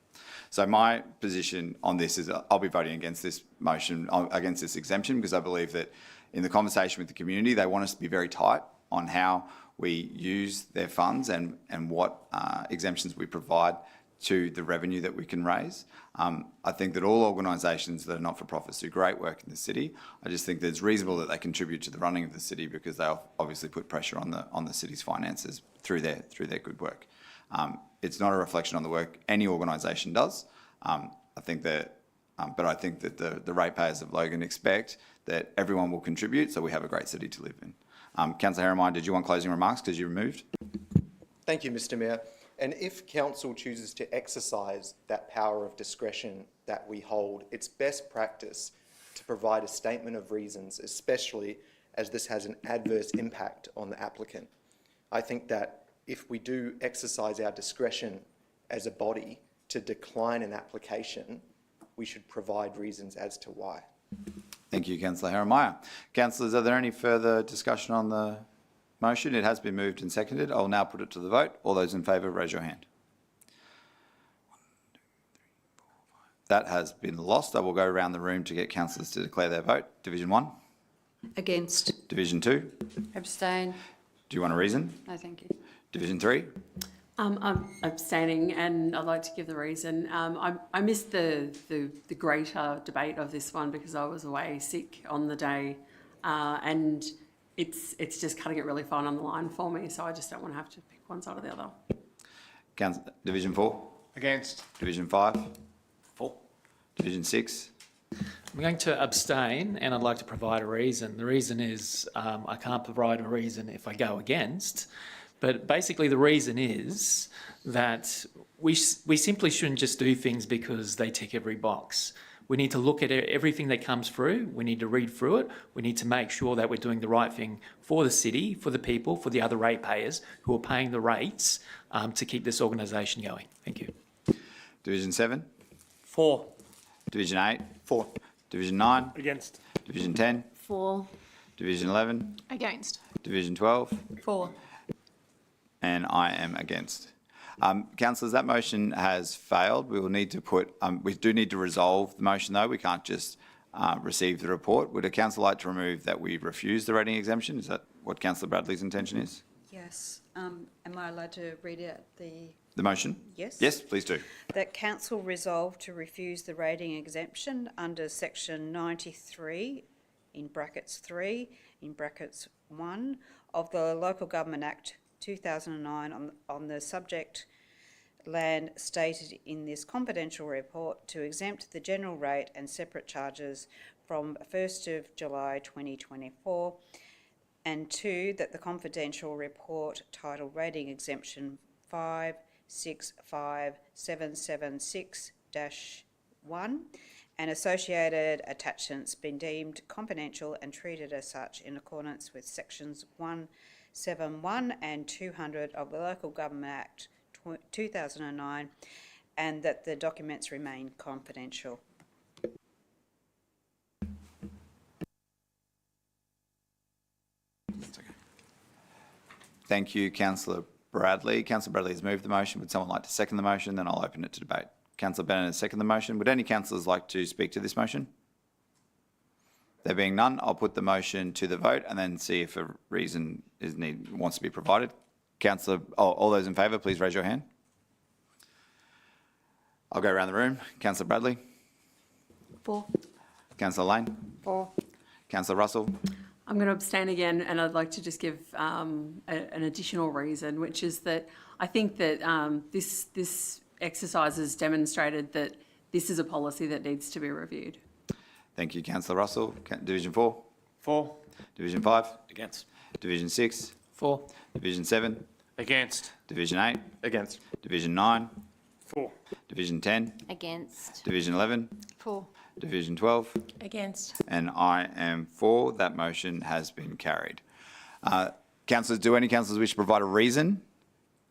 So my position on this is I'll be voting against this motion, against this exemption, because I believe that in the conversation with the community, they want us to be very tight on how we use their funds and what exemptions we provide to the revenue that we can raise. I think that all organisations that are not-for-profits do great work in the city. I just think that it's reasonable that they contribute to the running of the city because they obviously put pressure on the city's finances through their good work. It's not a reflection on the work any organisation does. I think that the ratepayers of Logan expect that everyone will contribute, so we have a great city to live in. Councillor Heremiah, did you want closing remarks because you removed? Thank you, Mr Mayor. And if council chooses to exercise that power of discretion that we hold, it's best practice to provide a statement of reasons, especially as this has an adverse impact on the applicant. I think that if we do exercise our discretion as a body to decline an application, we should provide reasons as to why. Thank you, Councillor Heremiah. Councillors, are there any further discussion on the motion? It has been moved and seconded. I will now put it to the vote. All those in favour, raise your hand. That has been lost. I will go around the room to get councillors to declare their vote. Division 1? Against. Division 2? Abstain. Do you want a reason? No, thank you. Division 3? I'm abstaining, and I'd like to give the reason. I missed the greater debate of this one because I was away sick on the day, and it's just cutting it really fine on the line for me, so I just don't want to have to pick one side or the other. Division 4? Against. Division 5? For. Division 6? I'm going to abstain, and I'd like to provide a reason. The reason is I can't provide a reason if I go against, but basically the reason is that we simply shouldn't just do things because they tick every box. We need to look at everything that comes through. We need to read through it. We need to make sure that we're doing the right thing for the city, for the people, for the other ratepayers who are paying the rates to keep this organisation going. Thank you. Division 7? For. Division 8? For. Division 9? Against. Division 10? For. Division 11? Against. Division 12? For. And I am against. Councillors, that motion has failed. We will need to put, we do need to resolve the motion though. We can't just receive the report. Would a councillor like to remove that we refuse the rating exemption? Is that what Councillor Bradley's intention is? Yes. Am I allowed to read out The motion? Yes. Yes, please do. That council resolved to refuse the rating exemption under section 93 in brackets 3 in brackets 1 of the Local Government Act 2009 on the subject land stated in this confidential report to exempt the general rate and separate charges from 1st of July 2024, and 2, that the confidential report titled Rating Exemption 565776-1 and associated attachments been deemed confidential and treated as such in accordance with sections 171 and 200 of the Local Government Act 2009, and that the documents remain confidential. Thank you, Councillor Bradley. Councillor Bradley has moved the motion. Would someone like to second the motion? Then I'll open it to debate. Councillor Bennett has seconded the motion. Would any councillors like to speak to this motion? There being none, I'll put the motion to the vote and then see if a reason wants to be provided. Councillor, all those in favour, please raise your hand. I'll go around the room. Councillor Bradley. For. Councillor Lane. For. Councillor Russell. I'm going to abstain again, and I'd like to just give an additional reason, which is that I think that this exercise has demonstrated that this is a policy that needs to be reviewed. Thank you, Councillor Russell. Division 4. For. Division 5. Against. Division 6. For. Division 7. Against. Division 8. Against. Division 9. For. Division 10. Against. Division 11. For. Division 12. Against. And I am for. That motion has been carried. Councillors, do any councillors wish to provide a reason?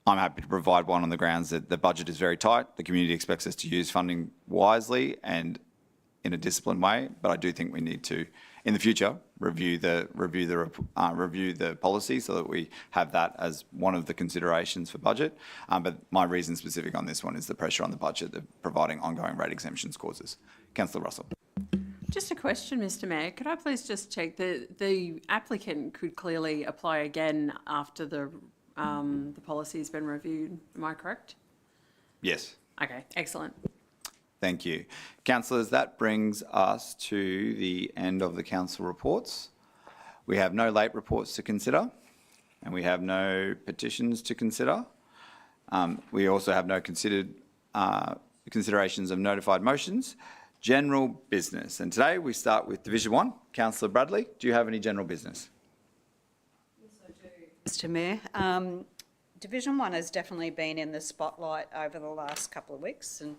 I'm happy to provide one on the grounds that the budget is very tight. The community expects us to use funding wisely and in a disciplined way, but I do think we need to, in the future, review the policy so that we have that as one of the considerations for budget. But my reason specific on this one is the pressure on the budget that providing ongoing rate exemptions causes. Councillor Russell. Just a question, Mr. Mayor. Could I please just check the applicant could clearly apply again after the policy has been reviewed? Am I correct? Yes. Okay, excellent. Thank you. Councillors, that brings us to the end of the council reports. We have no late reports to consider, and we have no petitions to consider. We also have no considerations of notified motions. General business. And today we start with Division 1. Councillor Bradley, do you have any general business? Yes, I do. Mr. Mayor, Division 1 has definitely been in the spotlight over the last couple of weeks and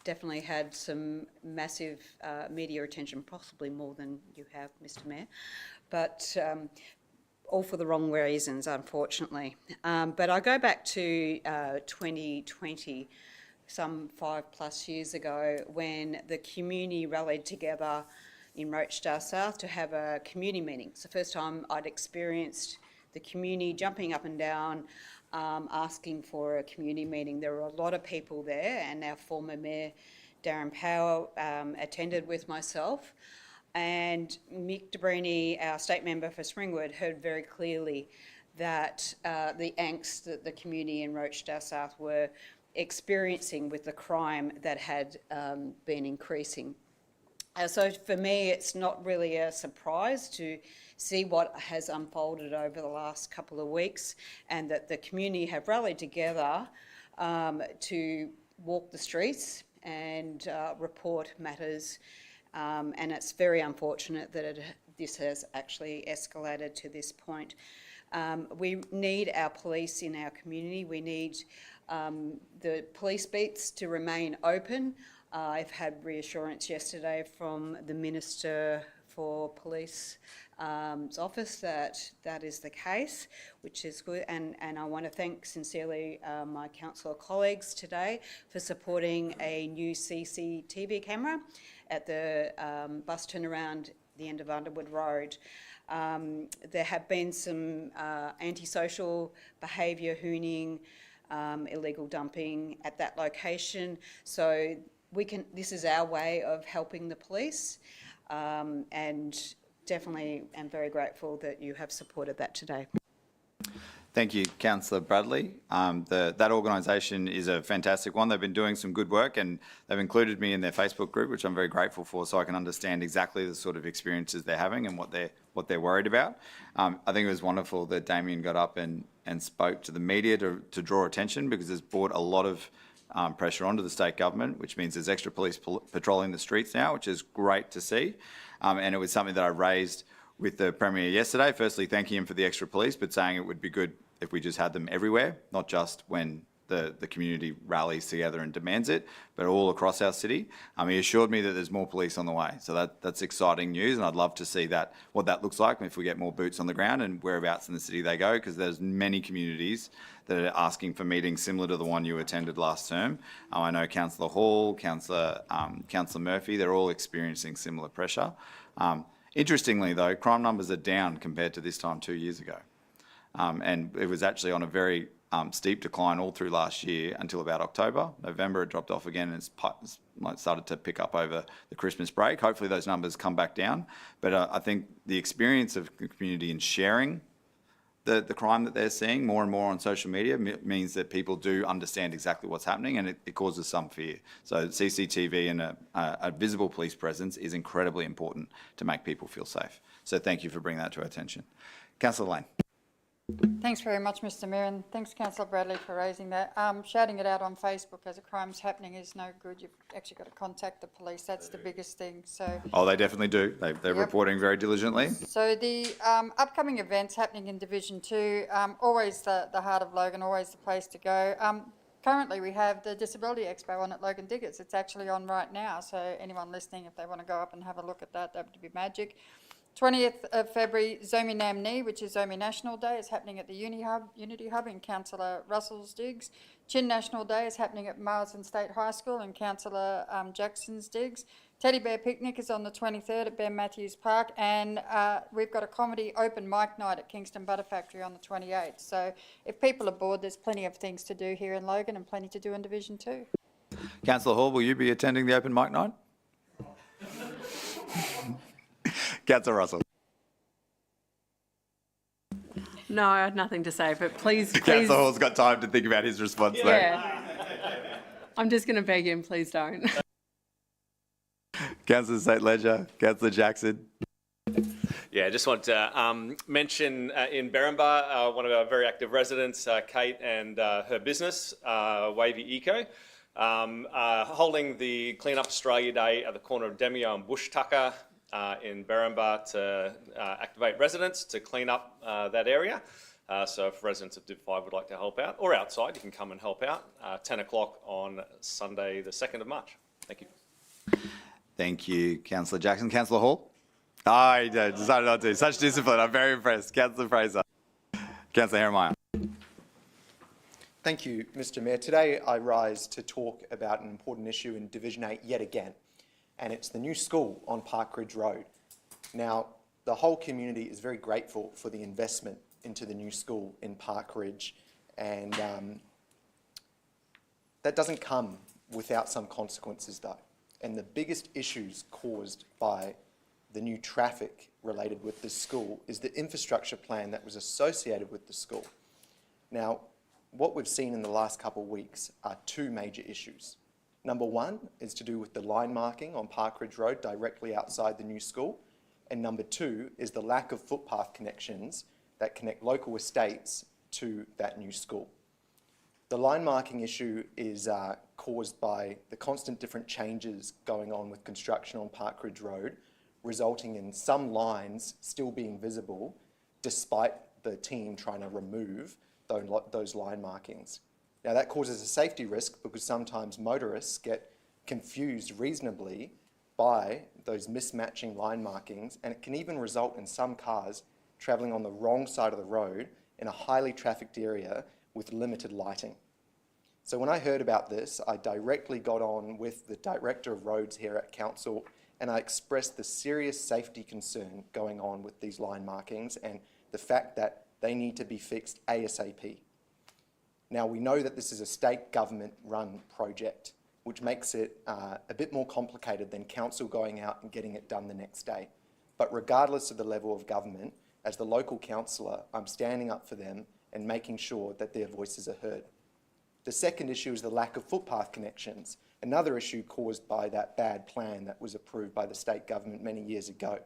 definitely had some massive media attention, possibly more than you have, Mr. Mayor, but all for the wrong reasons, unfortunately. But I go back to 2020, some 5+ years ago, when the community rallied together in Rochdale South to have a community meeting. It's the first time I'd experienced the community jumping up and down, asking for a community meeting. There were a lot of people there, and our former Mayor, Darren Power, attended with myself. And Mick Dabrini, our state member for Springwood, heard very clearly that the angst that the community in Rochdale South were experiencing with the crime that had been increasing. So for me, it's not really a surprise to see what has unfolded over the last couple of weeks, and that the community have rallied together to walk the streets and report matters. And it's very unfortunate that this has actually escalated to this point. We need our police in our community. We need the police beats to remain open. I've had reassurance yesterday from the Minister for Police's office that that is the case, which is good. And I want to thank sincerely my councillor colleagues today for supporting a new CCTV camera at the bus turnaround at the end of Underwood Road. There have been some antisocial behaviour, hooning, illegal dumping at that location. So this is our way of helping the police, and definitely am very grateful that you have supported that today. Thank you, Councillor Bradley. That organisation is a fantastic one. They've been doing some good work, and they've included me in their Facebook group, which I'm very grateful for, so I can understand exactly the sort of experiences they're having and what they're worried about. I think it was wonderful that Damien got up and spoke to the media to draw attention, because it's brought a lot of pressure onto the state government, which means there's extra police patrolling the streets now, which is great to see. And it was something that I raised with the Premier yesterday, firstly thanking him for the extra police, but saying it would be good if we just had them everywhere, not just when the community rallies together and demands it, but all across our city. He assured me that there's more police on the way, so that's exciting news, and I'd love to see what that looks like if we get more boots on the ground and whereabouts in the city they go, because there's many communities that are asking for meetings similar to the one you attended last term. I know Councillor Hall, Councillor Murphy, they're all experiencing similar pressure. Interestingly though, crime numbers are down compared to this time 2 years ago. And it was actually on a very steep decline all through last year until about October. November, it dropped off again, and it's started to pick up over the Christmas break. Hopefully those numbers come back down. But I think the experience of the community in sharing the crime that they're seeing more and more on social media means that people do understand exactly what's happening, and it causes some fear. So CCTV and a visible police presence is incredibly important to make people feel safe. So thank you for bringing that to our attention. Councillor Lane. Thanks very much, Mr Mayor, and thanks, Councillor Bradley, for raising that. Shouting it out on Facebook as a crime's happening is no good. You've actually got to contact the police. That's the biggest thing. So. Oh, they definitely do. They're reporting very diligently. So the upcoming events happening in Division 2, always the heart of Logan, always the place to go. Currently, we have the Disability Expo on at Logan Diggers. It's actually on right now, so anyone listening, if they want to go up and have a look at that, that would be magic. 20th of February, Zomi Namni, which is Zomi National Day, is happening at the Unity Hub in Councillor Russell's digs. Chin National Day is happening at Marsden State High School in Councillor Jackson's digs. Teddy Bear Picnic is on the 23rd at Ben Matthews Park, and we've got a comedy open mic night at Kingston Butter Factory on the 28th. So if people are bored, there's plenty of things to do here in Logan and plenty to do in Division 2. Councillor Hall, will you be attending the open mic night? Councillor Russell. No, I had nothing to say, but please. Councillor Hall's got time to think about his response there. I'm just going to beg him, please don't. Councillor St Ledger, Councillor Jackson. Yeah, I just want to mention in Berrinba, one of our very active residents, Kate, and her business, Wavy Eco, holding the Clean Up Australia Day at the corner of Demio and Bush Tucker in Berrinba to activate residents to clean up that area. So if residents of Div 5 would like to help out, or outside, you can come and help out. 10 o'clock on Sunday, the 2nd of March. Thank you. Thank you, Councillor Jackson. Councillor Hall? I decided not to. Such discipline. I'm very impressed. Councillor Fraser. Councillor Heremiah. Thank you, Mr Mayor. Today I rise to talk about an important issue in Division 8 yet again, and it's the new school on Park Ridge Road. Now, the whole community is very grateful for the investment into the new school in Park Ridge, and that doesn't come without some consequences though. And the biggest issues caused by the new traffic related with this school is the infrastructure plan that was associated with the school. Now, what we've seen in the last couple of weeks are two major issues. Number one is to do with the line marking on Park Ridge Road directly outside the new school. And number two is the lack of footpath connections that connect local estates to that new school. The line marking issue is caused by the constant different changes going on with construction on Park Ridge Road, resulting in some lines still being visible despite the team trying to remove those line markings. Now that causes a safety risk because sometimes motorists get confused reasonably by those mismatching line markings, and it can even result in some cars travelling on the wrong side of the road in a highly trafficked area with limited lighting. So when I heard about this, I directly got on with the Director of Roads here at Council, and I expressed the serious safety concern going on with these line markings and the fact that they need to be fixed ASAP. Now, we know that this is a state government-run project, which makes it a bit more complicated than council going out and getting it done the next day. But regardless of the level of government, as the local councillor, I'm standing up for them and making sure that their voices are heard. The second issue is the lack of footpath connections, another issue caused by that bad plan that was approved by the state government many years ago.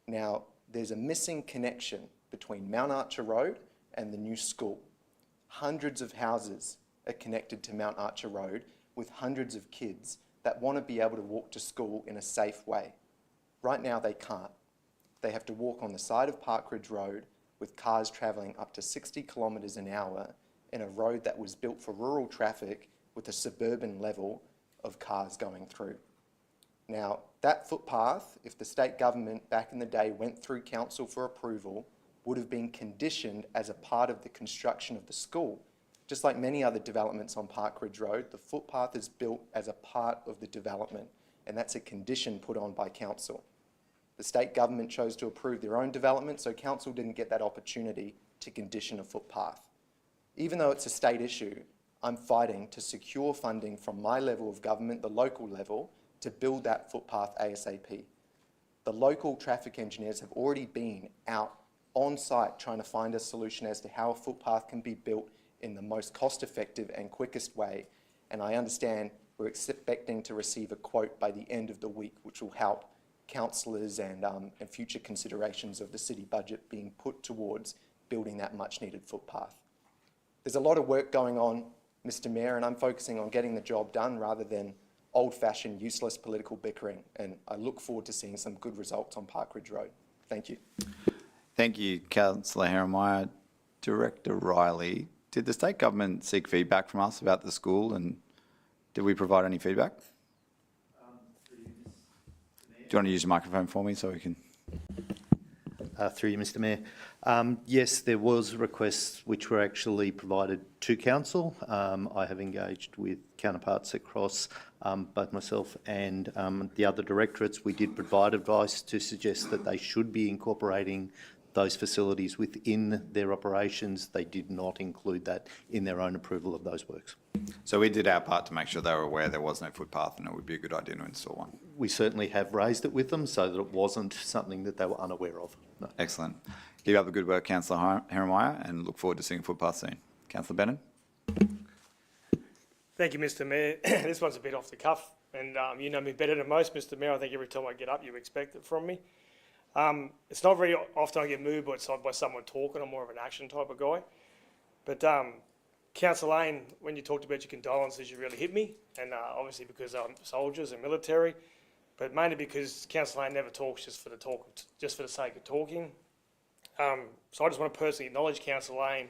Now, there's a missing connection between Mount Archer Road and the new school. Hundreds of houses are connected to Mount Archer Road with hundreds of kids that want to be able to walk to school in a safe way. Right now they can't. They have to walk on the side of Parkridge Road with cars travelling up to 60 kilometres an hour in a road that was built for rural traffic with a suburban level of cars going through. Now, that footpath, if the state government back in the day went through council for approval, would have been conditioned as a part of the construction of the school. Just like many other developments on Parkridge Road, the footpath is built as a part of the development, and that's a condition put on by council. The state government chose to approve their own development, so council didn't get that opportunity to condition a footpath. Even though it's a state issue, I'm fighting to secure funding from my level of government, the local level, to build that footpath ASAP. The local traffic engineers have already been out on site trying to find a solution as to how a footpath can be built in the most cost-effective and quickest way, and I understand we're expecting to receive a quote by the end of the week, which will help councillors and future considerations of the city budget being put towards building that much-needed footpath. There's a lot of work going on, Mr. Mayor, and I'm focusing on getting the job done rather than old-fashioned, useless political bickering, and I look forward to seeing some good results on Parkridge Road. Thank you. Thank you, Councillor Herrenmeyer. Director Riley, did the state government seek feedback from us about the school, and did we provide any feedback? Do you want to use the microphone for me so we can... Through you, Mr. Mayor. Yes, there was requests which were actually provided to council. I have engaged with counterparts across both myself and the other directorates. We did provide advice to suggest that they should be incorporating those facilities within their operations. They did not include that in their own approval of those works. So we did our part to make sure they were aware there was no footpath and it would be a good idea to install one. We certainly have raised it with them so that it wasn't something that they were unaware of. No. Excellent. Keep up the good work, Councillor Herrenmeyer, and look forward to seeing a footpath soon. Councillor Bennett. Thank you, Mr. Mayor. This one's a bit off the cuff, and you know me better than most, Mr. Mayor. I think every time I get up, you expect it from me. It's not very often I get moved by someone talking. I'm more of an action type of guy. But Councillor Lane, when you talked about your condolences, you really hit me, and obviously because I'm soldiers and military, but mainly because Councillor Lane never talks just for the sake of talking. So I just want to personally acknowledge Councillor Lane.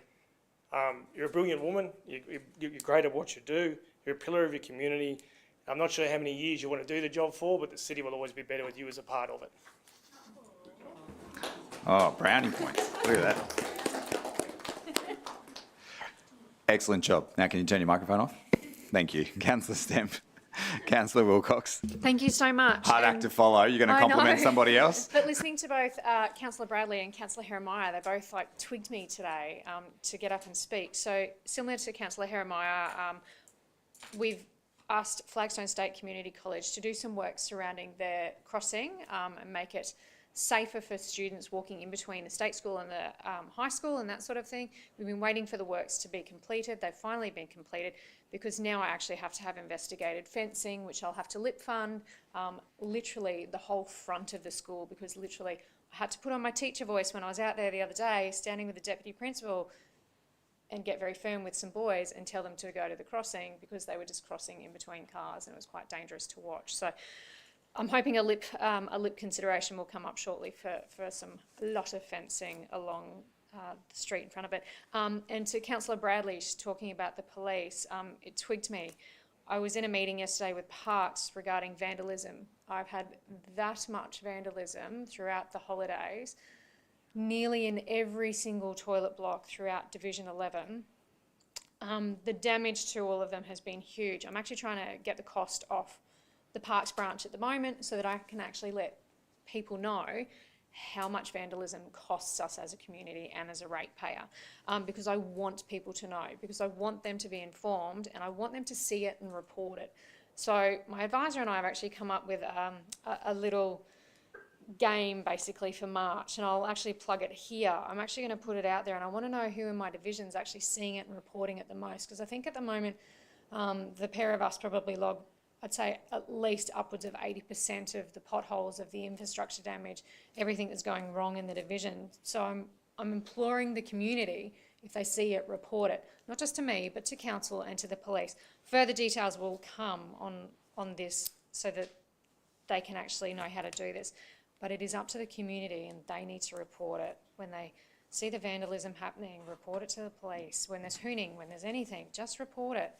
You're a brilliant woman. You're great at what you do. You're a pillar of your community. I'm not sure how many years you want to do the job for, but the city will always be better with you as a part of it. Oh, brownie points. Look at that. Excellent job. Now can you turn your microphone off? Thank you. Councillor Stemp. Councillor Wilcox. Thank you so much. Hard act to follow. You're going to compliment somebody else? But listening to both Councillor Bradley and Councillor Herrenmeyer, they both twigged me today to get up and speak. So similar to Councillor Herrenmeyer, we've asked Flagstone State Community College to do some work surrounding their crossing and make it safer for students walking in between the state school and the high school and that sort of thing. We've been waiting for the works to be completed. They've finally been completed because now I actually have to have investigated fencing, which I'll have to lip fund, literally the whole front of the school, because literally I had to put on my teacher voice when I was out there the other day, standing with the deputy principal, and get very firm with some boys and tell them to go to the crossing because they were just crossing in between cars and it was quite dangerous to watch. So I'm hoping a lip consideration will come up shortly for a lot of fencing along the street in front of it. And to Councillor Bradley, she's talking about the police. It twigged me. I was in a meeting yesterday with Parks regarding vandalism. I've had that much vandalism throughout the holidays, nearly in every single toilet block throughout Division 11. The damage to all of them has been huge. I'm actually trying to get the cost off the Parks branch at the moment so that I can actually let people know how much vandalism costs us as a community and as a ratepayer, because I want people to know, because I want them to be informed and I want them to see it and report it. So my advisor and I have actually come up with a little game basically for March, and I'll actually plug it here. I'm actually going to put it out there, and I want to know who in my division is actually seeing it and reporting it the most, because I think at the moment the pair of us probably log, I'd say, at least upwards of 80% of the potholes, of the infrastructure damage, everything that's going wrong in the division. So I'm imploring the community, if they see it, report it, not just to me, but to council and to the police. Further details will come on this so that they can actually know how to do this. But it is up to the community, and they need to report it. When they see the vandalism happening, report it to the police. When there's hooning, when there's anything, just report it.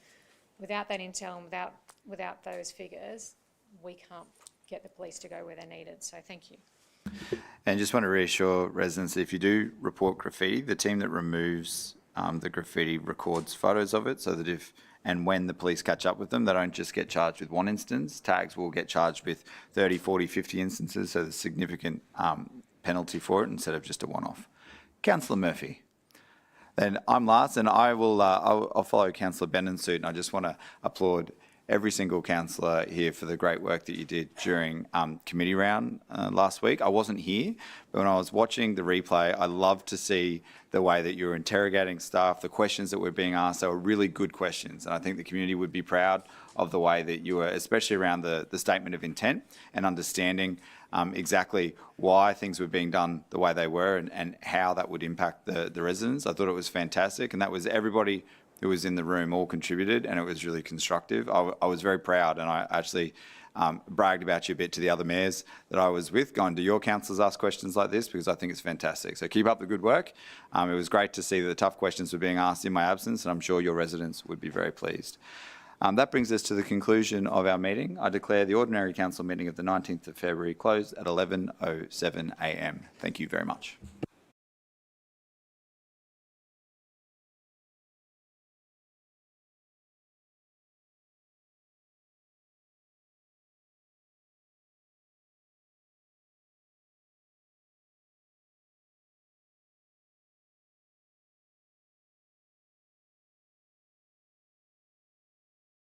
Without that intel and without those figures, we can't get the police to go where they're needed. So thank you. And just want to reassure residents that if you do report graffiti, the team that removes the graffiti records photos of it, so that if and when the police catch up with them, they don't just get charged with one instance. Tags will get charged with 30, 40, 50 instances, so there's significant penalty for it instead of just a one-off. Councillor Murphy. Then I'm last, and I'll follow Councillor Bennon's suit, and I just want to applaud every single councillor here for the great work that you did during committee round last week. I wasn't here, but when I was watching the replay, I loved to see the way that you were interrogating staff, the questions that were being asked. They were really good questions, and I think the community would be proud of the way that you were, especially around the statement of intent and understanding exactly why things were being done the way they were and how that would impact the residents. I thought it was fantastic, and that was everybody who was in the room all contributed, and it was really constructive. I was very proud, and I actually bragged about you a bit to the other mayors that I was with, going to your councillors ask questions like this, because I think it's fantastic. So keep up the good work. It was great to see that the tough questions were being asked in my absence, and I'm sure your residents would be very pleased. That brings us to the conclusion of our meeting. I declare the ordinary council meeting of the 19th of February closed at 11:07 a.m. Thank you very much.